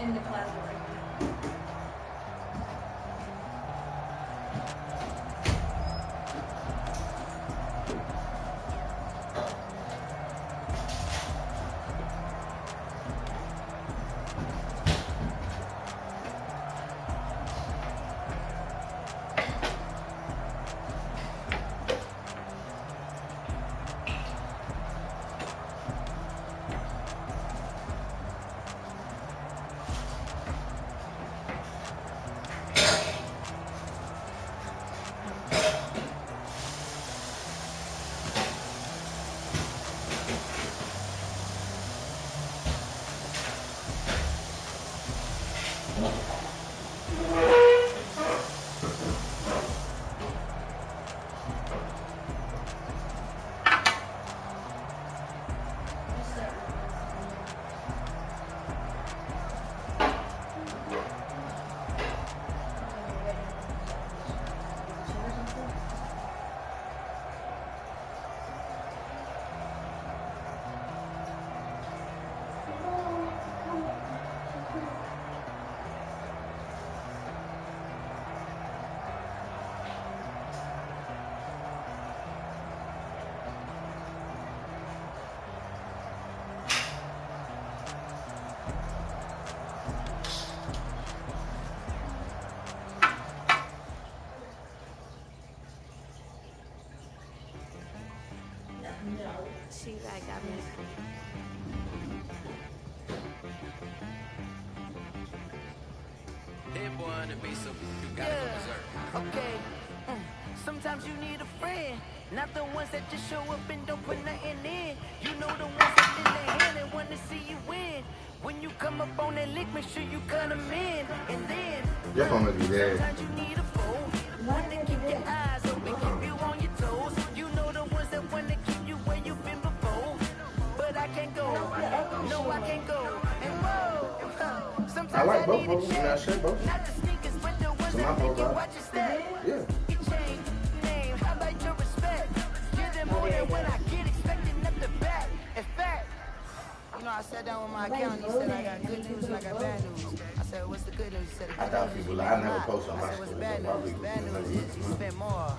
Speaker 8: In the closet right now.
Speaker 9: T-Bag got me.
Speaker 10: Hit one to be some, you gotta go berserk.
Speaker 11: Okay. Sometimes you need a friend, not the ones that just show up and don't put nothing in. You know the ones that lend a hand and want to see you win. When you come up on that lick, make sure you cut them in. And then sometimes you need a foe, one to keep your eyes open, keep you on your toes. You know the ones that want to keep you where you've been before. But I can't go, no I can't go. And whoa, sometimes
Speaker 3: I like both
Speaker 11: need a
Speaker 3: of them, and I share both.
Speaker 11: not the sneakers, but the ones that make you watch your step.
Speaker 3: Yeah.
Speaker 11: How about your respect? Give them more than when I get expecting at the back. In fact, you know, I sat down with my accountant, he said I got good news and I got bad news. I said, what's the good news? He said,
Speaker 3: I thought people like, I never post on my
Speaker 11: I said, what's the
Speaker 3: story,
Speaker 11: bad
Speaker 3: so my
Speaker 11: news?
Speaker 3: people
Speaker 11: Bad
Speaker 3: never
Speaker 11: news
Speaker 3: look
Speaker 11: is you
Speaker 3: at mine.
Speaker 11: spent more.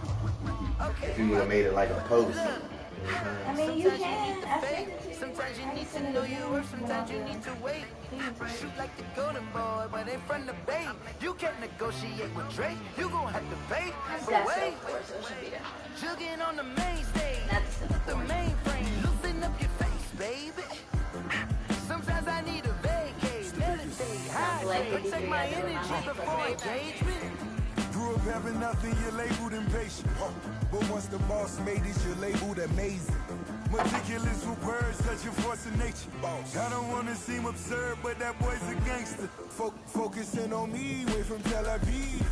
Speaker 11: Okay.
Speaker 3: If you would have made it like a post.
Speaker 8: I mean, you can. I sent it to you.
Speaker 11: Sometimes you
Speaker 8: I
Speaker 11: need
Speaker 8: just
Speaker 11: to
Speaker 8: sent it
Speaker 11: know
Speaker 8: again
Speaker 11: your worth,
Speaker 8: when
Speaker 11: sometimes
Speaker 8: I
Speaker 11: you
Speaker 8: was
Speaker 11: need to wait.
Speaker 8: doing
Speaker 11: Shoot like the golden boy, but ain't from the bay. You can't negotiate with Drake, you gon' have to pay.
Speaker 8: That's
Speaker 11: But
Speaker 8: so
Speaker 11: wait,
Speaker 8: cool, so it should be done.
Speaker 11: jugging on the main stage,
Speaker 8: That's
Speaker 11: the mainframe, loosen up your face, baby. Sometimes I need a vacate, meditate, hydrate, protect my energy before engagement.
Speaker 2: Grew up having nothing, you're labeled impatient. But once the boss made it, you're labeled amazing. Meticulous with words, such a force of nature. I don't wanna seem absurd, but that boy's a gangster. Focusing on me, way from Tel Aviv.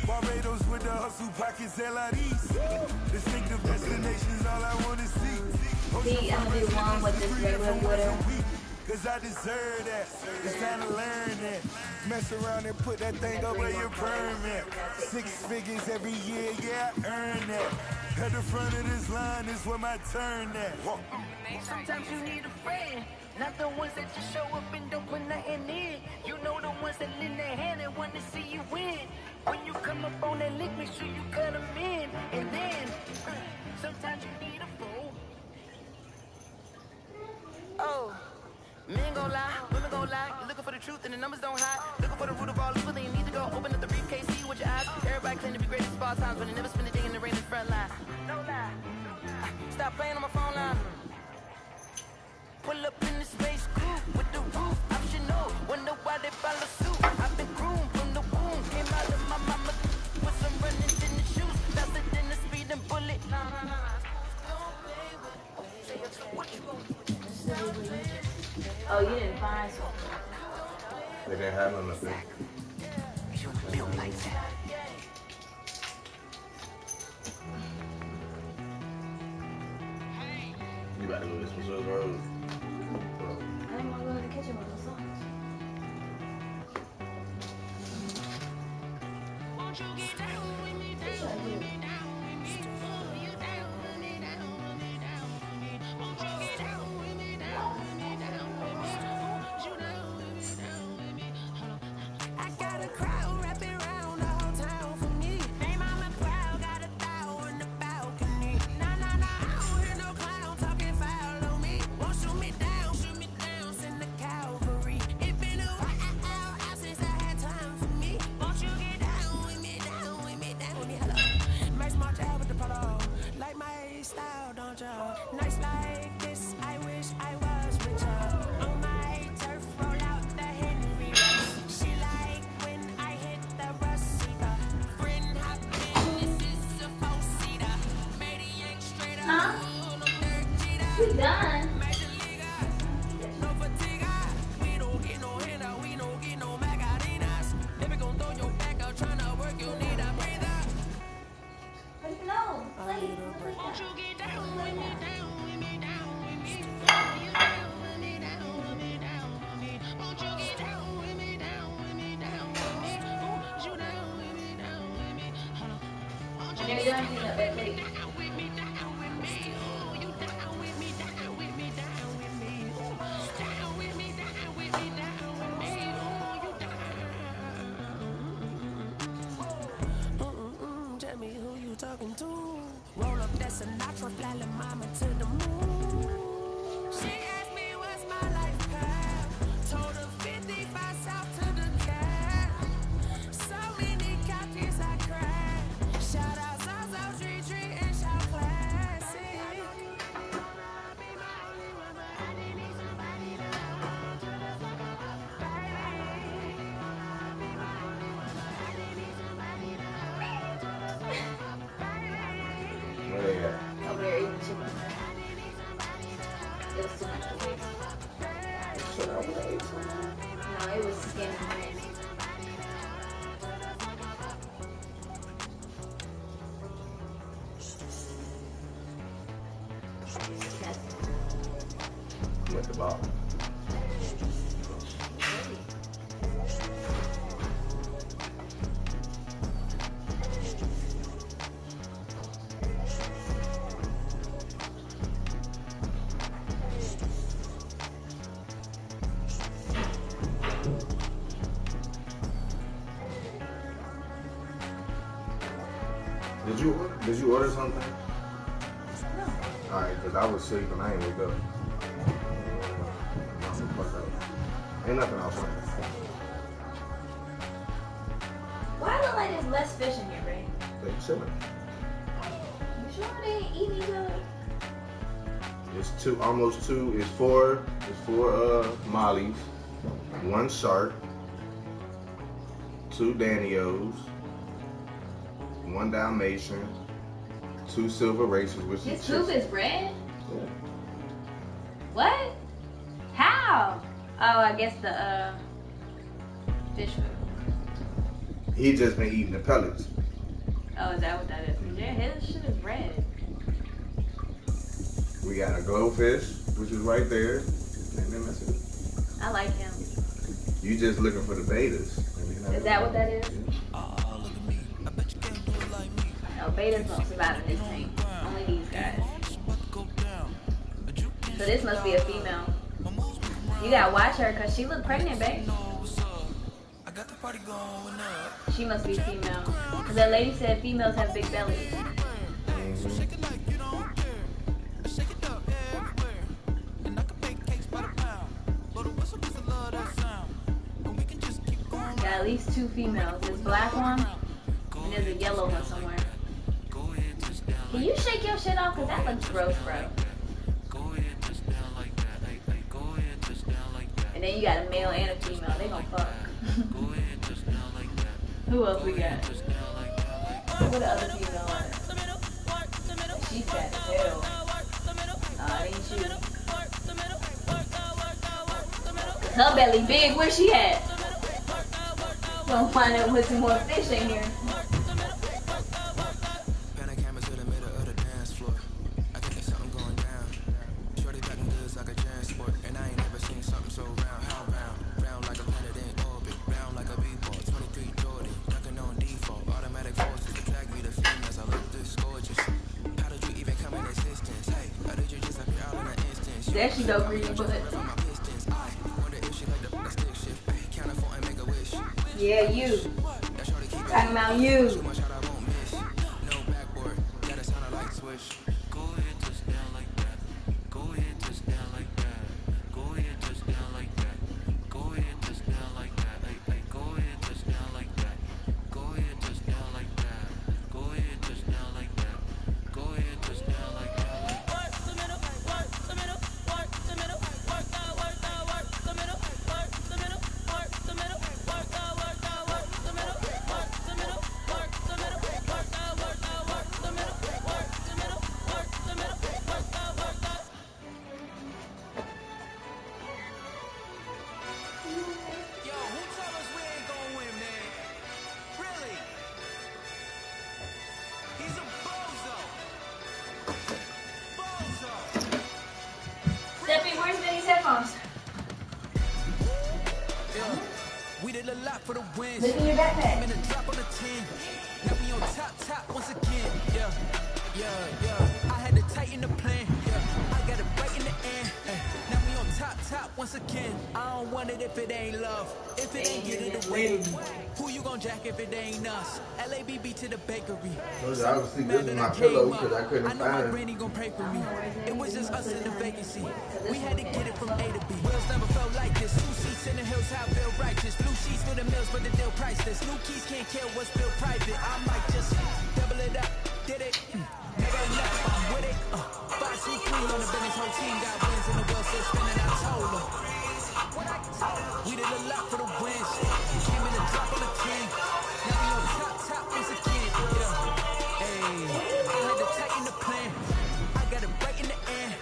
Speaker 2: Barbados with the hustle pockets, LIDs. Distinctive destinations, all I wanna see.
Speaker 8: See, I'm gonna do one with this regular water.
Speaker 2: Cause I deserve that. It's time to learn that. Mess around and put that thing up where your permit. 6 figures every year, yeah, I earn that. At the front of this line is where my turn at.
Speaker 11: Sometimes you need a friend, not the ones that just show up and don't put nothing in. You know the ones that lend their hand and want to see you win. When you come up on that lick, make sure you cut them in. And then, sometimes you need a fool. Oh. Men gon' lie, women gon' lie. You're looking for the truth and the numbers don't hide. Looking for the root of all evil, then you need to go open up the briefcase, see with your eyes. Everybody claim to be great at small times, but they never spend a day in the rain in the front line. No lie. Stop playing on my phone line. Pull up in the space coupe with the roof optional. Wonder why they follow suit. I've been groomed from the womb. Came out of my mama with some running in the shoes. Faster than the speeding bullet.
Speaker 8: Oh, you didn't find something.
Speaker 3: They didn't have nothing.
Speaker 11: You built like that.
Speaker 3: You about to go this one, Rose.
Speaker 8: I didn't want to go in the kitchen with the socks.
Speaker 9: Won't you get down with me, down with me, down with me? Oh, you down with me, down with me, down with me. Won't you get down with me, down with me, down with me? Oh, you down with me, down with me? Hold on. I got a crowd wrapping around the whole town for me. Name on the crowd, got a thou on the balcony. Nah, nah, nah, I don't hear no clown talking foul on me. Won't shoot me down, send the cavalry. It been a while since I had time for me. Won't you get down with me, down with me, down with me? Hello. Nice march out with the polo. Like my style, don't you? Nice like this, I wish I was richer. On my turf, roll out the Henry Rush. She like when I hit the receiver. Friend hop in, this is a four-seater. Maniac straight up.
Speaker 8: Huh? You done?
Speaker 9: No fatigue, we don't get no handout, we don't get no magarinas. Never gon' throw your back out, tryna work, you need a breather.
Speaker 8: No, please.
Speaker 9: Won't you get down with me, down with me, down with me? Oh, you down with me, down with me, down with me. Won't you get down with me, down with me, down with me? Oh, you down with me, down with me? Hold on. Won't you
Speaker 8: They're
Speaker 9: get
Speaker 8: done cleaning up that plate.
Speaker 9: down with me, down with me? Oh, you down with me, down with me, down with me? Oh, down with me, down with me, down with me? Oh, you down. Tell me who you talking to. Roll up that Sinatra, fly la mama to the moon. She asked me what's my life path. Told her 55 south to the cat. So many couches I cried. Shout out Zazo, Tree, and shout classic.
Speaker 3: Where they at?
Speaker 8: Over there eating chicken. It was too much for me.
Speaker 3: Shut up, where they at?
Speaker 8: No, it was skin and rings.
Speaker 3: I'm at the bottom. Did you order something?
Speaker 8: No.
Speaker 3: Alright, because I was sleeping. I ain't wake up. Ain't nothing else.
Speaker 8: Why look like there's less fish in here, Ray?
Speaker 3: They chilling.
Speaker 8: You sure they ain't eating each other?
Speaker 3: It's almost two. It's four mollies, 1 shark, 2 Danios, 1 Dalmatian, 2 silver racers, which
Speaker 8: His
Speaker 3: is
Speaker 8: poop is red?
Speaker 3: Yeah.
Speaker 8: What? How? Oh, I guess the fish food.
Speaker 3: He just been eating the pellets.
Speaker 8: Oh, is that what that is? Yeah, his shit is red.
Speaker 3: We got a glowfish, which is right there. And then that's it.
Speaker 8: I like him.
Speaker 3: You just looking for the betas.
Speaker 8: Is that what that is? No, betas don't survive in this tank. Only these guys. So this must be a female. You gotta watch her because she look pregnant, babe. She must be female. Because that lady said females have big bellies. Got at least 2 females. There's black one and there's a yellow one somewhere. Can you shake your shit off? Because that looks gross, bro. And then you got a male and a female. They gonna fuck. Who else we got? What the other female are? She's fat as hell. It ain't you. Her belly big. Where she at? Gonna find out with some more fish in here. There she go, greedy butt. Yeah, you. Talking about you. Stephanie, where's Vinny's headphones?
Speaker 11: We did a lot for the wins.
Speaker 8: Look in your backpack.
Speaker 11: In a drop on the 10. Now we on top once again. Yeah. I had to tighten the plan. Yeah. I got it right in the end. Now we on top once again. I don't want it if it ain't love. If it ain't get it away. Who you gon' jack if it ain't us? LABB to the bakery.
Speaker 3: Obviously, this is my pillow because I couldn't
Speaker 11: I know my
Speaker 3: find it.
Speaker 11: granny gon' pray for me. It was just us in the vacancy. We had to get it from A to B. Wheels never felt like this. 2 seats in the hills, how I feel righteous. Blue sheets for the mills, but the deal priceless. New keys can't kill what's still private. I might just double it up. Did it? Never enough. I'm with it. 5, 2, 3 on the business. Whole team got wins in the world still spinning. I told them. We did a lot for the wins. Came in a drop on the 10. Now we on top once again. Yeah. Hey, I had to tighten the plan. I got it right in the end.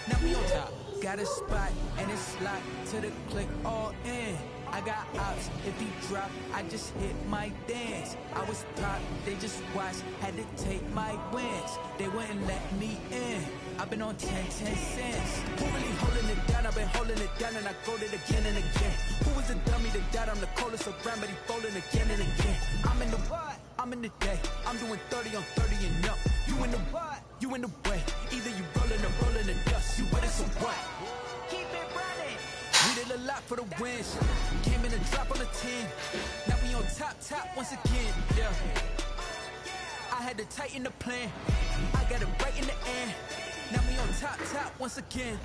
Speaker 11: Now we on top. Got a spot and it's locked to the click all in. I got ops, if he drop, I just hit my dance. I was top, they just watched, had to take my wins. They wouldn't let me in. I've been on 10 cents. Who really holding it down? I've been holding it down and I go it again and again. Who was the dummy that died? I'm the coldest around, but he folding again and again. I'm in the what? I'm in the day. I'm doing 30 on 30 and up. You in the what? You in the way. Either you rolling or rolling the dust. You with it, so what? Keep it running. We did a lot for the wins. Came in a drop on the 10. Now we on top once again. Yeah. I had to tighten the plan. I got it right in the end. Now we on top once again.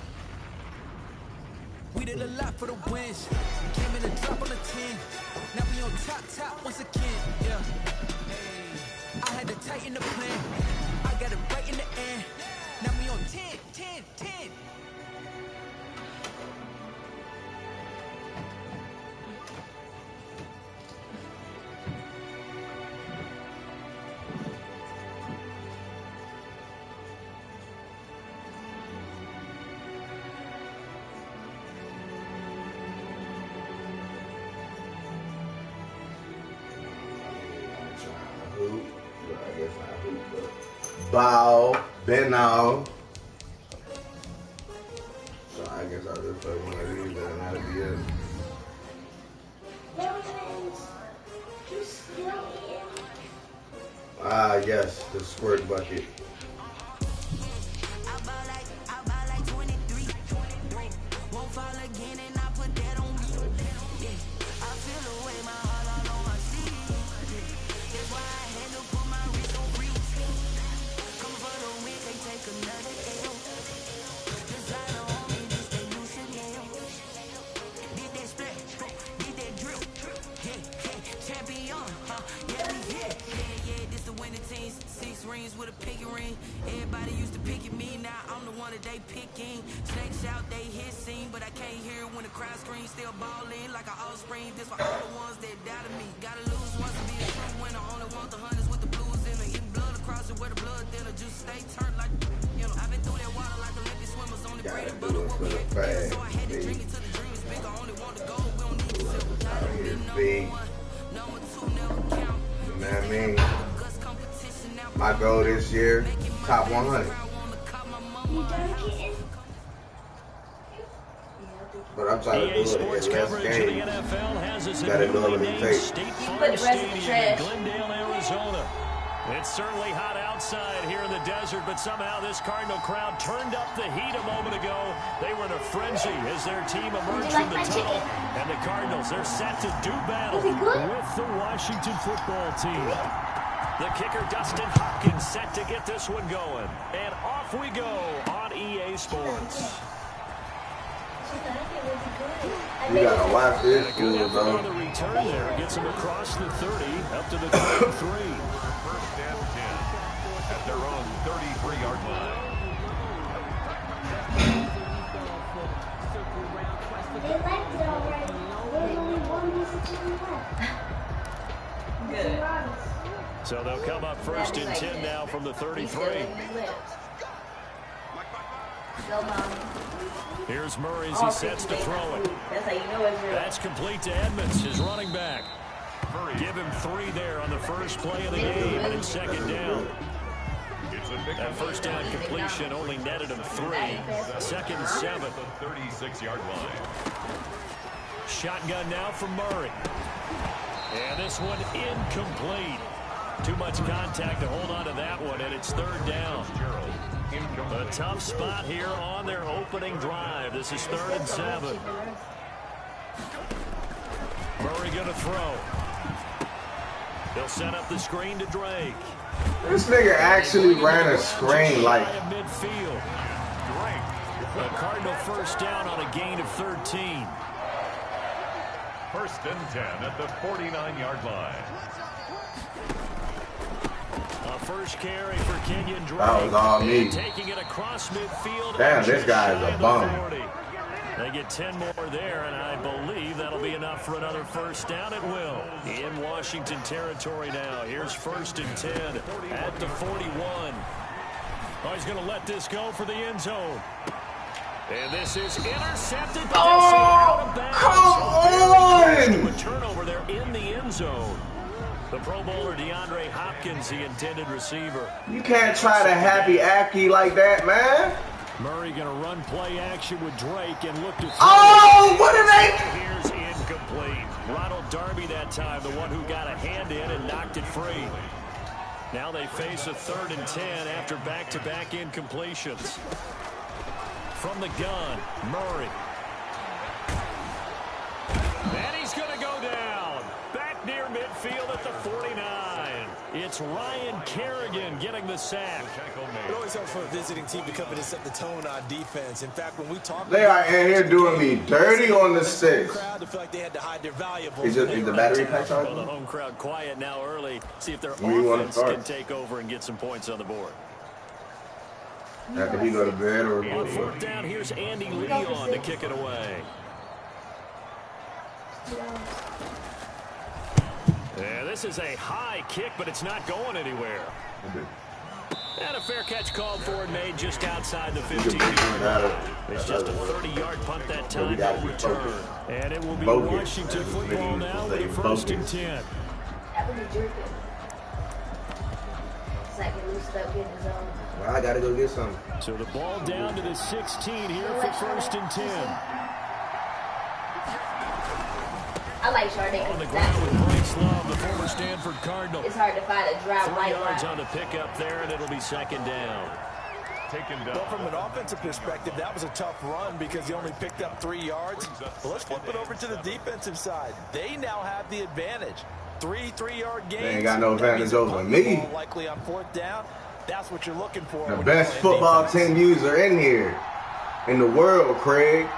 Speaker 11: We did a lot for the wins. Came in a drop on the 10. Now we on top once again. Yeah. I had to tighten the plan. I got it right in the end. Now we on 10.
Speaker 3: Bow, been now. So I guess I'll just play one of these and that'll be it. Ah, yes, the squirt bucket.
Speaker 11: With a pinky ring, everybody used to pick at me. Now I'm the one that they picking. Snake shout, they hit scene, but I can't hear when the crowd screams. Still ballin' like an offspring. This for all the ones that doubted me. Gotta lose once to be a true winner. Only want the hunters with the blues in it. Even blood across it where the blood thinner. Just stay turned like you know. I've been through that water like Olympic swimmers. Only bread and butter what we had to do. So I had to drink it till the dream is bigger. Only want to go. We don't need to silver. Tired of being number one. Number two never count.
Speaker 3: You know what I mean? My goal this year, top 100. But I'm trying to do it in less games. Gotta do it when it takes.
Speaker 5: State Farm Stadium in Glendale, Arizona. It's certainly hot outside here in the desert, but somehow this Cardinal crowd turned up the heat a moment ago. They were in a frenzy as their team emerged from the tunnel. And the Cardinals, they're set to do battle with the Washington football team. The kicker, Dustin Hopkins, set to get this one going. And off we go on EA Sports.
Speaker 3: You gotta watch this,
Speaker 5: good effort on the return there. Gets him across the 30, up to the 23.
Speaker 6: First and 10 at their own 33-yard line.
Speaker 8: They liked it already. There's only one message left. Good.
Speaker 5: So they'll come up first and 10 now from the 33. Here's Murray as he sets to throw it.
Speaker 8: That's how you know it's real.
Speaker 5: That's complete to Edmonds, his running back. Give him 3 there on the first play of the game, and it's second down. That first down completion only netted him 3. Second and 7.
Speaker 6: 36-yard line.
Speaker 5: Shotgun now from Murray. And this one incomplete. Too much contact to hold on to that one, and it's third down. A tough spot here on their opening drive. This is 3rd and 7. Murray going to throw. They'll set up the screen to Drake.
Speaker 3: This nigga actually ran a screen like
Speaker 5: midfield. Drake. A Cardinal first down on a gain of 13.
Speaker 6: First and 10 at the 49-yard line.
Speaker 5: First carry for Kenyon Drake.
Speaker 3: That was all me.
Speaker 5: Taking it across midfield.
Speaker 3: Damn, this guy is a bum.
Speaker 5: They get 10 more there, and I believe that'll be enough for another first down. It will. In Washington territory now. Here's 1st and 10 at the 41. Oh, he's going to let this go for the end zone. And this is intercepted.
Speaker 3: Oh, come on!
Speaker 5: A turnover there in the end zone. The Pro Bowler DeAndre Hopkins, the intended receiver.
Speaker 3: You can't try to happy-acky like that, man.
Speaker 5: Murray going to run play action with Drake and look to throw.
Speaker 3: Oh, what are they?
Speaker 5: Here's incomplete. Ronald Darby that time, the one who got a hand in and knocked it free. Now they face a 3rd and 10 after back-to-back incompletions. From the gun, Murray. And he's going to go down. Back near midfield at the 49. it's Ryan Kerrigan getting the sack.
Speaker 7: It always helps for a visiting team to come in and set the tone on defense. In fact, when we talk,
Speaker 3: they are in here doing me dirty on the 6.
Speaker 7: crowd to feel like they had to hide their valuables.
Speaker 3: Is the battery pack charging?
Speaker 5: Well, the home crowd quiet now early. See if their
Speaker 3: You
Speaker 5: offense can take over and get some points on the board.
Speaker 3: After he go to bed or
Speaker 5: On 4th down, here's Andy Leon to kick it away. Yeah, this is a high kick, but it's not going anywhere. And a fair catch called for and made just outside the 15-yard line. It's just a 30-yard punt that time, no return. And it will be Washington football now with a 1st and 10.
Speaker 3: Well, I gotta go get some.
Speaker 5: So the ball down to the 16 here for 1st and 10.
Speaker 8: I like Chardonnay.
Speaker 5: On the ground with Bryce Love, the former Stanford Cardinal.
Speaker 8: It's hard to find a dry
Speaker 5: 3
Speaker 8: white
Speaker 5: yards
Speaker 8: line.
Speaker 5: on the pickup there, and it'll be 2nd down.
Speaker 6: Taken down.
Speaker 7: Well, from an offensive perspective, that was a tough run because he only picked up 3 yards. But let's flip it over to the defensive side. They now have the advantage. 3 3-yard gains.
Speaker 3: They ain't got no advantage over me.
Speaker 7: Likely on 4th down. That's what you're looking for.
Speaker 3: The best football team user in here. In the world, Craig.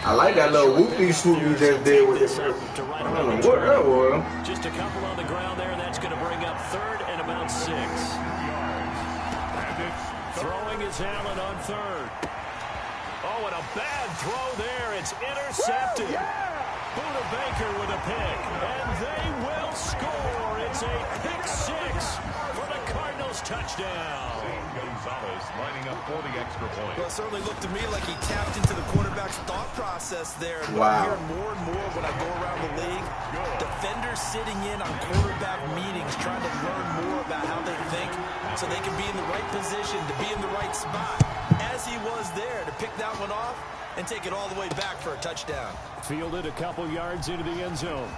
Speaker 3: I like that little whoopie swoop you just did with this. I don't know what that was.
Speaker 5: Just a couple on the ground there, and that's going to bring up 3rd and about 6. Throwing is Allen on 3rd. Oh, and a bad throw there. It's intercepted. Buda Baker with a pick, and they will score. It's a pick 6 for the Cardinals touchdown.
Speaker 6: Gonzalez lining up for the extra point.
Speaker 7: Well, it certainly looked to me like he tapped into the quarterback's thought process there.
Speaker 3: Wow.
Speaker 7: I hear more and more when I go around the league. Defenders sitting in on quarterback meetings trying to learn more about how they think so they can be in the right position to be in the right spot. As he was there to pick that one off and take it all the way back for a touchdown.
Speaker 5: Fielded a couple yards into the end zone.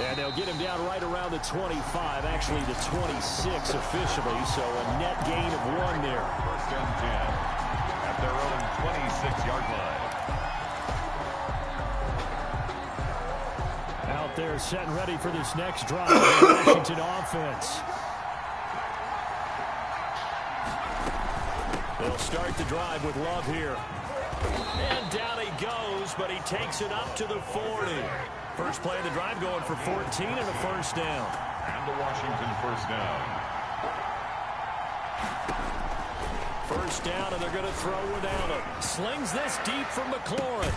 Speaker 5: And they'll get him down right around the 25, actually the 26 officially, so a net gain of 1 there.
Speaker 6: 1st and 10 at their own 26-yard line.
Speaker 5: Out there set and ready for this next drive of the Washington offense. They'll start the drive with Love here. And down he goes, but he takes it up to the 40. First play of the drive going for 14 and a 1st down.
Speaker 6: And the Washington 1st down.
Speaker 5: 1st down, and they're going to throw without him. Slings this deep from McLaurin.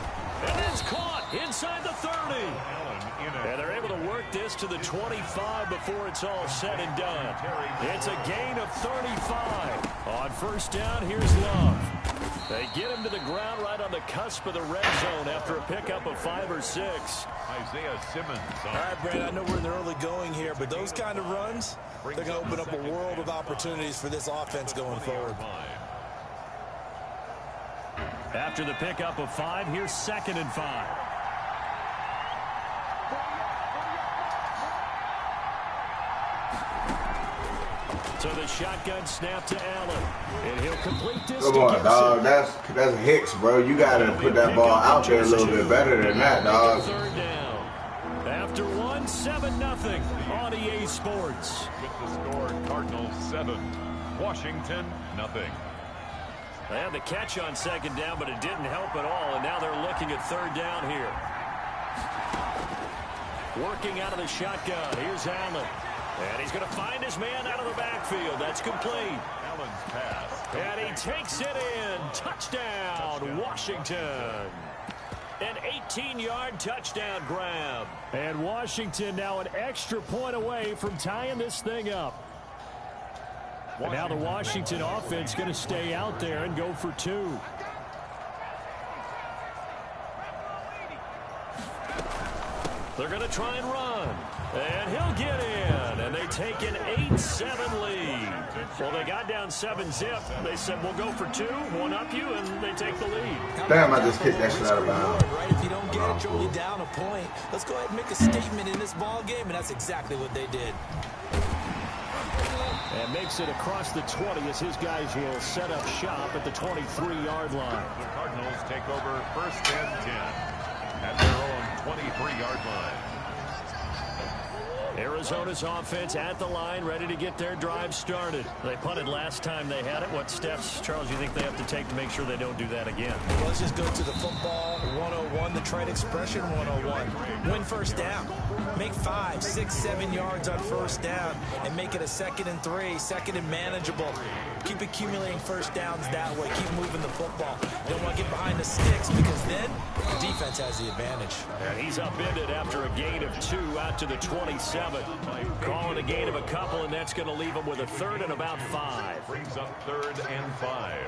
Speaker 5: And it's caught inside the 30. And they're able to work this to the 25 before it's all said and done. It's a gain of 35. On 1st down, here's Love. They get him to the ground right on the cusp of the red zone after a pickup of 5 or 6.
Speaker 6: Isaiah Simmons.
Speaker 7: All right, Brad, I know we're in the early going here, but those kind of runs, they're going to open up a world of opportunities for this offense going forward.
Speaker 5: After the pickup of 5, here's 2nd and 5. So the shotgun snap to Allen. And he'll complete this.
Speaker 3: Come on, dog. That's Hicks, bro. You got to put that ball out there a little bit better than that, dog.
Speaker 5: 3rd down. After 1, 7-0 on EA Sports.
Speaker 6: With the score, Cardinals 7, Washington 0.
Speaker 5: They had the catch on 2nd down, but it didn't help at all. And now they're looking at 3rd down here. Working out of the shotgun. Here's Allen. And he's going to find his man out of the backfield. That's complete.
Speaker 6: Allen's pass.
Speaker 5: And he takes it in. Touchdown, Washington. An 18-yard touchdown grab. And Washington now an extra point away from tying this thing up. And now the Washington offense going to stay out there and go for 2. They're going to try and run. And he'll get in. And they take an 8-7 lead. Well, they got down 7-zip. They said, we'll go for 2, 1-up you, and they take the lead.
Speaker 3: Damn, I just kicked that shit out of bounds.
Speaker 7: Right? If you don't get it, you're only down a point. Let's go ahead and make a statement in this ball game, and that's exactly what they did.
Speaker 5: And makes it across the 20 as his guys will set up shop at the 23-yard line.
Speaker 6: The Cardinals take over 1st and 10 at their own 23-yard line.
Speaker 5: Arizona's offense at the line, ready to get their drive started. They punted last time they had it. What steps, Charles, you think they have to take to make sure they don't do that again?
Speaker 7: Well, let's just go to the football 101, the trade expression 101. Win first down. Make 5, 6, 7 yards on first down and make it a 2nd and 3, 2nd and manageable. Keep accumulating first downs that way. Keep moving the football. Don't want to get behind the sticks because then the defense has the advantage.
Speaker 5: And he's upended after a gain of 2 out to the 27. Calling a gain of a couple, and that's going to leave him with a 3rd and about 5.
Speaker 6: Brings up 3rd and 5.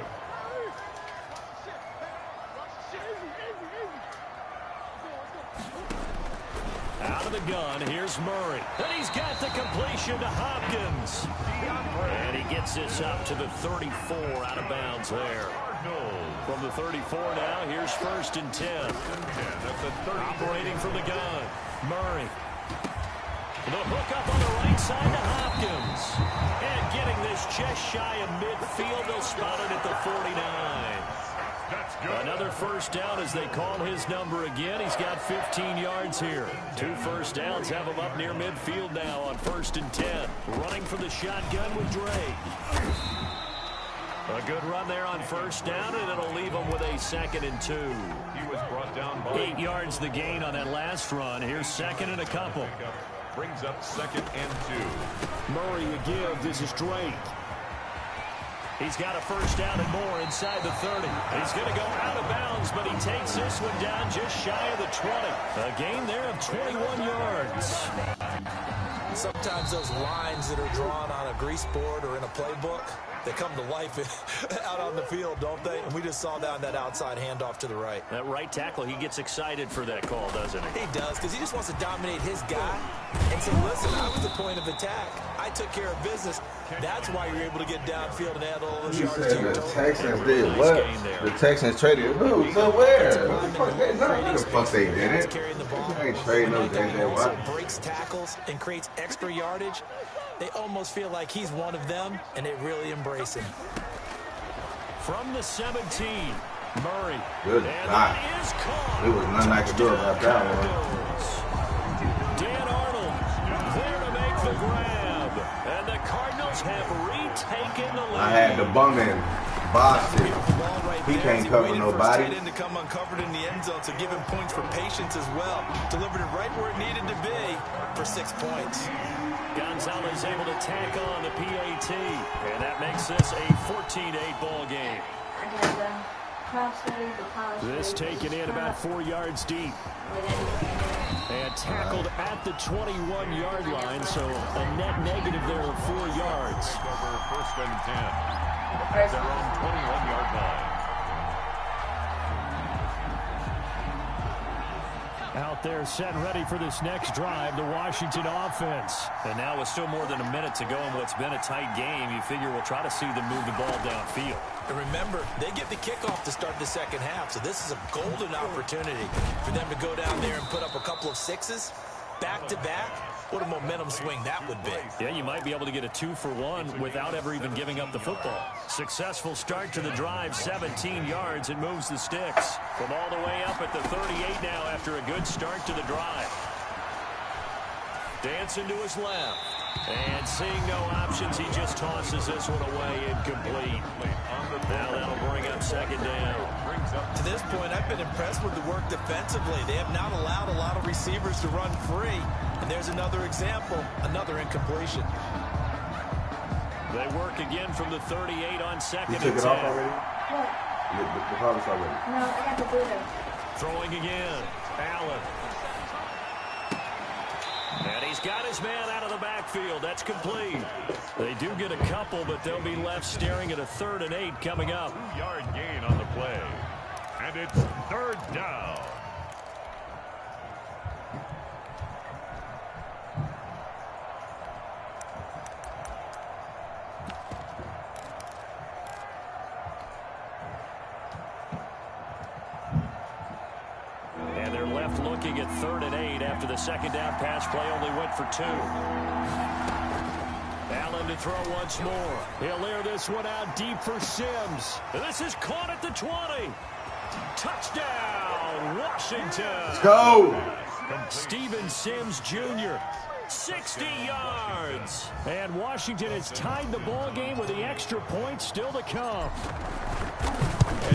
Speaker 5: Out of the gun, here's Murray. And he's got the completion to Hopkins. And he gets this up to the 34, out of bounds there. From the 34 now, here's 1st and 10. Operating from the gun, Murray. The hook up on the right side to Hopkins. And getting this just shy of midfield, they'll spot it at the 49. Another first down as they call his number again. He's got 15 yards here. 2 first downs have him up near midfield now on 1st and 10. Running for the shotgun with Drake. A good run there on first down, and it'll leave him with a 2nd and 2.
Speaker 6: He was brought down by
Speaker 5: 8 yards the gain on that last run. Here's 2nd and a couple.
Speaker 6: Brings up 2nd and 2.
Speaker 5: Murray a give. This is Drake. He's got a first down and more inside the 30. He's going to go out of bounds, but he takes this one down just shy of the 20. A gain there of 21 yards.
Speaker 7: Sometimes those lines that are drawn on a grease board or in a playbook, they come to life out on the field, don't they? And we just saw down that outside handoff to the right.
Speaker 5: That right tackle, he gets excited for that call, doesn't he?
Speaker 7: He does, because he just wants to dominate his guy and say, listen, I was the point of attack. I took care of business. That's why you're able to get downfield and add all those yards to your
Speaker 3: the
Speaker 7: total.
Speaker 3: Texans did what? The Texans traded who? So where? What the fuck they did it? They ain't trading no damn what?
Speaker 7: Breaks tackles and creates extra yardage. They almost feel like he's one of them, and they really embrace him.
Speaker 5: From the 17, Murray.
Speaker 3: Good God. There was nothing I could do about that one.
Speaker 5: Dan Arnold there to make the grab. And the Cardinals have retaken the lead.
Speaker 3: I had the bum in Boston. He can't cover nobody.
Speaker 7: To come uncovered in the end zone, so give him points for patience as well. Delivered it right where it needed to be for 6 points.
Speaker 5: Gonzalez able to tack on the PAT, and that makes this a 14-8 ball game. This taken in about 4 yards deep. And tackled at the 21-yard line, so a net negative there of 4 yards.
Speaker 6: Over 1st and 10. At their own 21-yard line.
Speaker 5: Out there set and ready for this next drive, the Washington offense. And now with still more than a minute to go in what's been a tight game, you figure we'll try to see them move the ball downfield.
Speaker 7: And remember, they get the kickoff to start the second half, so this is a golden opportunity for them to go down there and put up a couple of 6s back-to-back. What a momentum swing that would be.
Speaker 5: Yeah, you might be able to get a 2-for-1 without ever even giving up the football. Successful start to the drive, 17 yards, and moves the sticks. From all the way up at the 38 now after a good start to the drive. Dancing to his left. And seeing no options, he just tosses this one away, incomplete. Now that'll bring up 2nd down.
Speaker 7: To this point, I've been impressed with the work defensively. They have not allowed a lot of receivers to run free. And there's another example, another incompletion.
Speaker 5: They work again from the 38 on 2nd and 10.
Speaker 3: You took it off already?
Speaker 8: What?
Speaker 3: The harvest already.
Speaker 8: No, I got the Buddha.
Speaker 5: Throwing again. Allen. And he's got his man out of the backfield. That's complete. They do get a couple, but they'll be left staring at a 3rd and 8 coming up.
Speaker 6: 2-yard gain on the play. And it's 3rd down.
Speaker 5: And they're left looking at 3rd and 8 after the 2nd down pass play only went for 2. Allen to throw once more. He'll air this one out deep for Sims. This is caught at the 20. Touchdown, Washington.
Speaker 3: Let's go.
Speaker 5: Steven Sims Jr., 60 yards. And Washington has tied the ball game with the extra point still to come.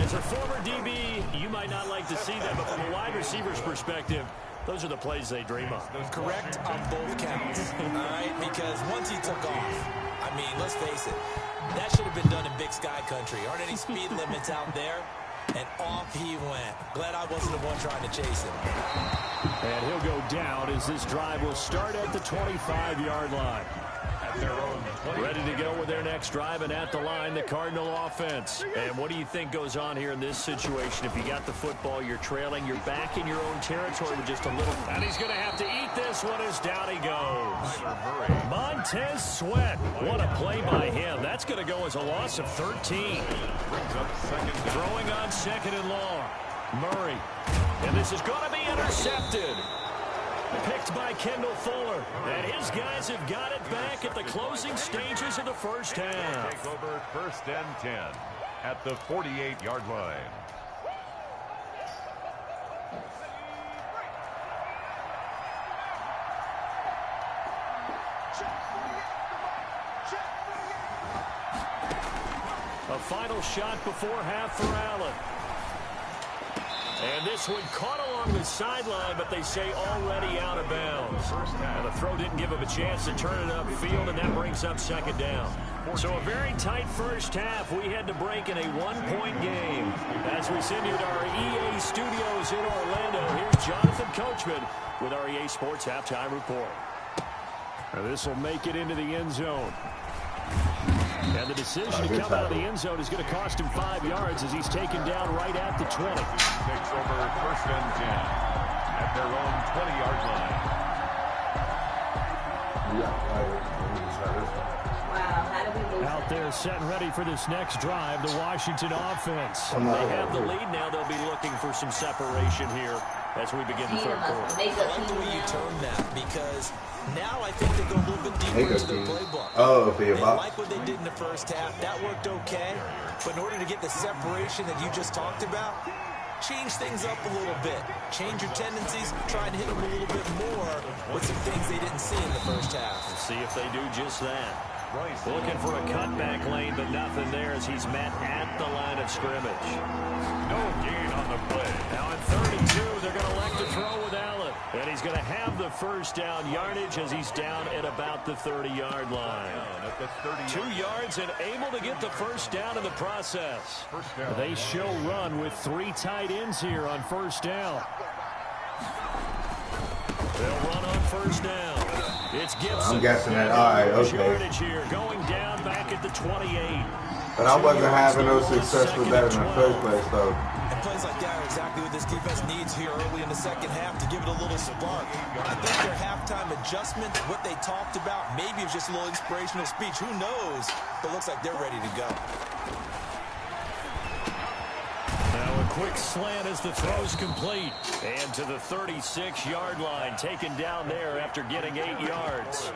Speaker 5: As a former DB, you might not like to see that, but from a wide receiver's perspective, those are the plays they dream of.
Speaker 7: Correct on both counts, all right? Because once he took off, I mean, let's face it, that should have been done in Big Sky Country. Aren't any speed limits out there? And off he went. Glad I wasn't the one trying to chase him.
Speaker 5: And he'll go down as this drive will start at the 25-yard line. Ready to go with their next drive, and at the line, the Cardinal offense. And what do you think goes on here in this situation? If you got the football, you're trailing, you're back in your own territory with just a little. And he's going to have to eat this one as down he goes. Montez Sweat. What a play by him. That's going to go as a loss of 13. Throwing on second and long. Murray. And this is going to be intercepted. Picked by Kendall Fuller. And his guys have got it back at the closing stages of the first half.
Speaker 6: Take over 1st and 10 at the 48-yard line.
Speaker 5: A final shot before half for Allen. And this one caught along the sideline, but they say already out of bounds. And the throw didn't give him a chance to turn it upfield, and that brings up second down. So a very tight first half. We had to break in a one-point game. As we send you to our EA studios in Orlando, here's Jonathan Coachman with our EA Sports Halftime Report. And this will make it into the end zone. And the decision to come out of the end zone is going to cost him 5 yards as he's taken down right at the 20.
Speaker 6: Takes over 1st and 10 at their own 20-yard line.
Speaker 8: Wow, how did we lose?
Speaker 5: Out there set and ready for this next drive, the Washington offense. They have the lead now. They'll be looking for some separation here as we begin the third quarter.
Speaker 7: I like the way you term that, because now I think they go a little bit deeper into their playbook.
Speaker 3: I
Speaker 7: like what they did in the first half. That worked okay. But in order to get the separation that you just talked about, change things up a little bit. Change your tendencies. Try and hit them a little bit more with some things they didn't see in the first half.
Speaker 5: Let's see if they do just that. Looking for a cutback lane, but nothing there as he's met at the line of scrimmage.
Speaker 6: No gain on the play.
Speaker 5: Now at 32, they're going to elect to throw with Allen. And he's going to have the first down yardage as he's down at about the 30-yard line. 2 yards and able to get the first down in the process. They show run with 3 tight ends here on first down. They'll run on first down. It's Gibson.
Speaker 3: I'm guessing that. All right, okay.
Speaker 5: Yardage here, going down back at the 28.
Speaker 3: But I wasn't having no success with that in the first place, though.
Speaker 7: And plays like that are exactly what this defense needs here early in the second half to give it a little spark. I think their halftime adjustments, what they talked about, maybe it's just a little inspirational speech. Who knows? But it looks like they're ready to go.
Speaker 5: Now a quick slant as the throw's complete. And to the 36-yard line, taken down there after getting 8 yards.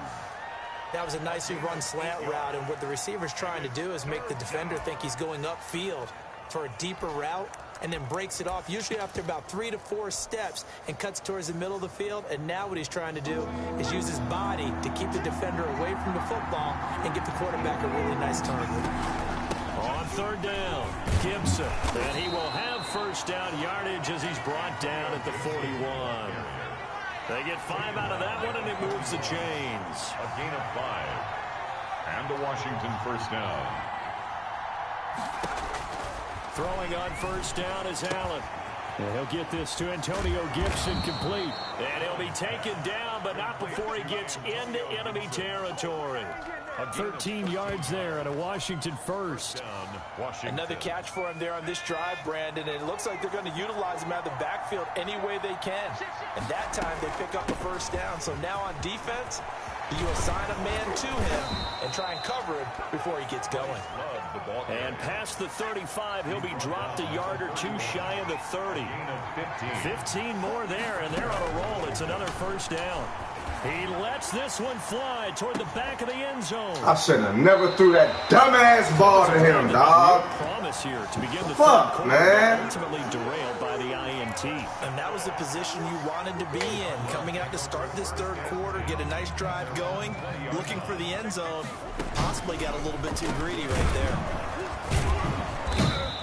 Speaker 7: That was a nicely run slant route, and what the receiver's trying to do is make the defender think he's going upfield for a deeper route, and then breaks it off, usually after about 3 to 4 steps, and cuts towards the middle of the field. And now what he's trying to do is use his body to keep the defender away from the football and get the quarterback a really nice target.
Speaker 5: On third down, Gibson. And he will have first down yardage as he's brought down at the 41. They get 5 out of that one, and it moves the chains.
Speaker 6: A gain of 5. And the Washington first down.
Speaker 5: Throwing on first down is Allen. And he'll get this to Antonio Gibson complete. And he'll be taken down, but not before he gets into enemy territory. 13 yards there and a Washington first.
Speaker 7: Another catch for him there on this drive, Brandon. And it looks like they're going to utilize him out of the backfield any way they can. And that time they pick up the first down. So now on defense, you assign a man to him and try and cover him before he gets going.
Speaker 5: And past the 35, he'll be dropped a yard or 2 shy of the 30. 15 more there, and they're on a roll. It's another first down. He lets this one fly toward the back of the end zone.
Speaker 3: I should have never threw that dumbass ball to him, dog.
Speaker 5: Promise here to begin the
Speaker 3: Fuck,
Speaker 5: third quarter,
Speaker 3: man.
Speaker 5: ultimately derailed by the INT.
Speaker 7: And that was the position you wanted to be in. Coming out to start this third quarter, get a nice drive going, looking for the end zone. Possibly got a little bit too greedy right there.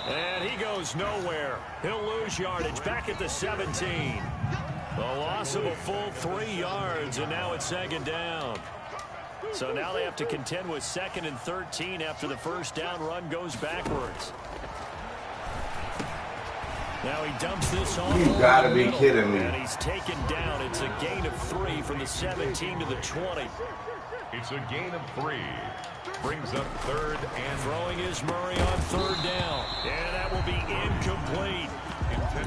Speaker 5: And he goes nowhere. He'll lose yardage back at the 17. The loss of a full 3 yards, and now it's second down. So now they have to contend with 2nd and 13 after the first down run goes backwards. Now he dumps this on.
Speaker 3: You gotta be kidding me.
Speaker 5: And he's taken down. It's a gain of 3 from the 17 to the 20.
Speaker 6: It's a gain of 3. Brings up 3rd and
Speaker 5: throwing is Murray on 3rd down. And that will be incomplete.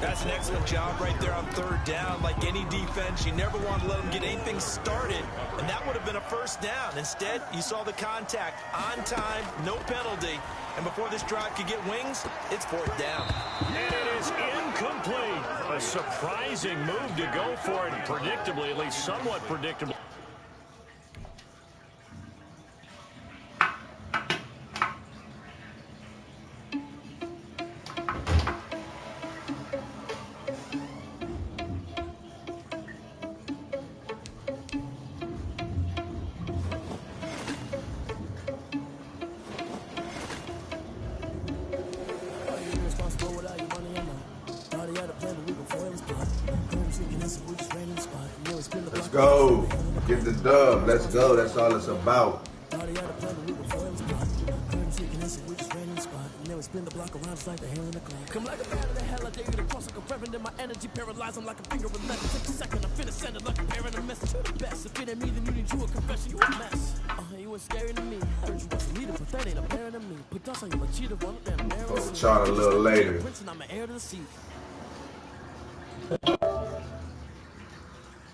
Speaker 7: That's an excellent job right there on 3rd down. Like any defense, you never want to let them get anything started. And that would have been a first down. Instead, you saw the contact on time, no penalty. And before this drive could get wings, it's 4th down.
Speaker 5: And it is incomplete. A surprising move to go for it. Predictably, at least somewhat predictable.
Speaker 3: Let's go. Get the dub. Let's go. That's all it's about.
Speaker 4: Spin the block around just like the hair in the cloud. Come like a bat of the hell, I dare you to cross like a reverend. In my energy paralyzed, I'm like a finger of lead. Take a second, I'm finna send it like a parent a message to the best. If it ain't me, then you need you a confession, you a mess. You was scary to me. Heard you was a leader, but that ain't apparent to me. Put dust on you, like cheater, one of them.
Speaker 3: I'll chart a little later.
Speaker 4: I'm an heir to the seat.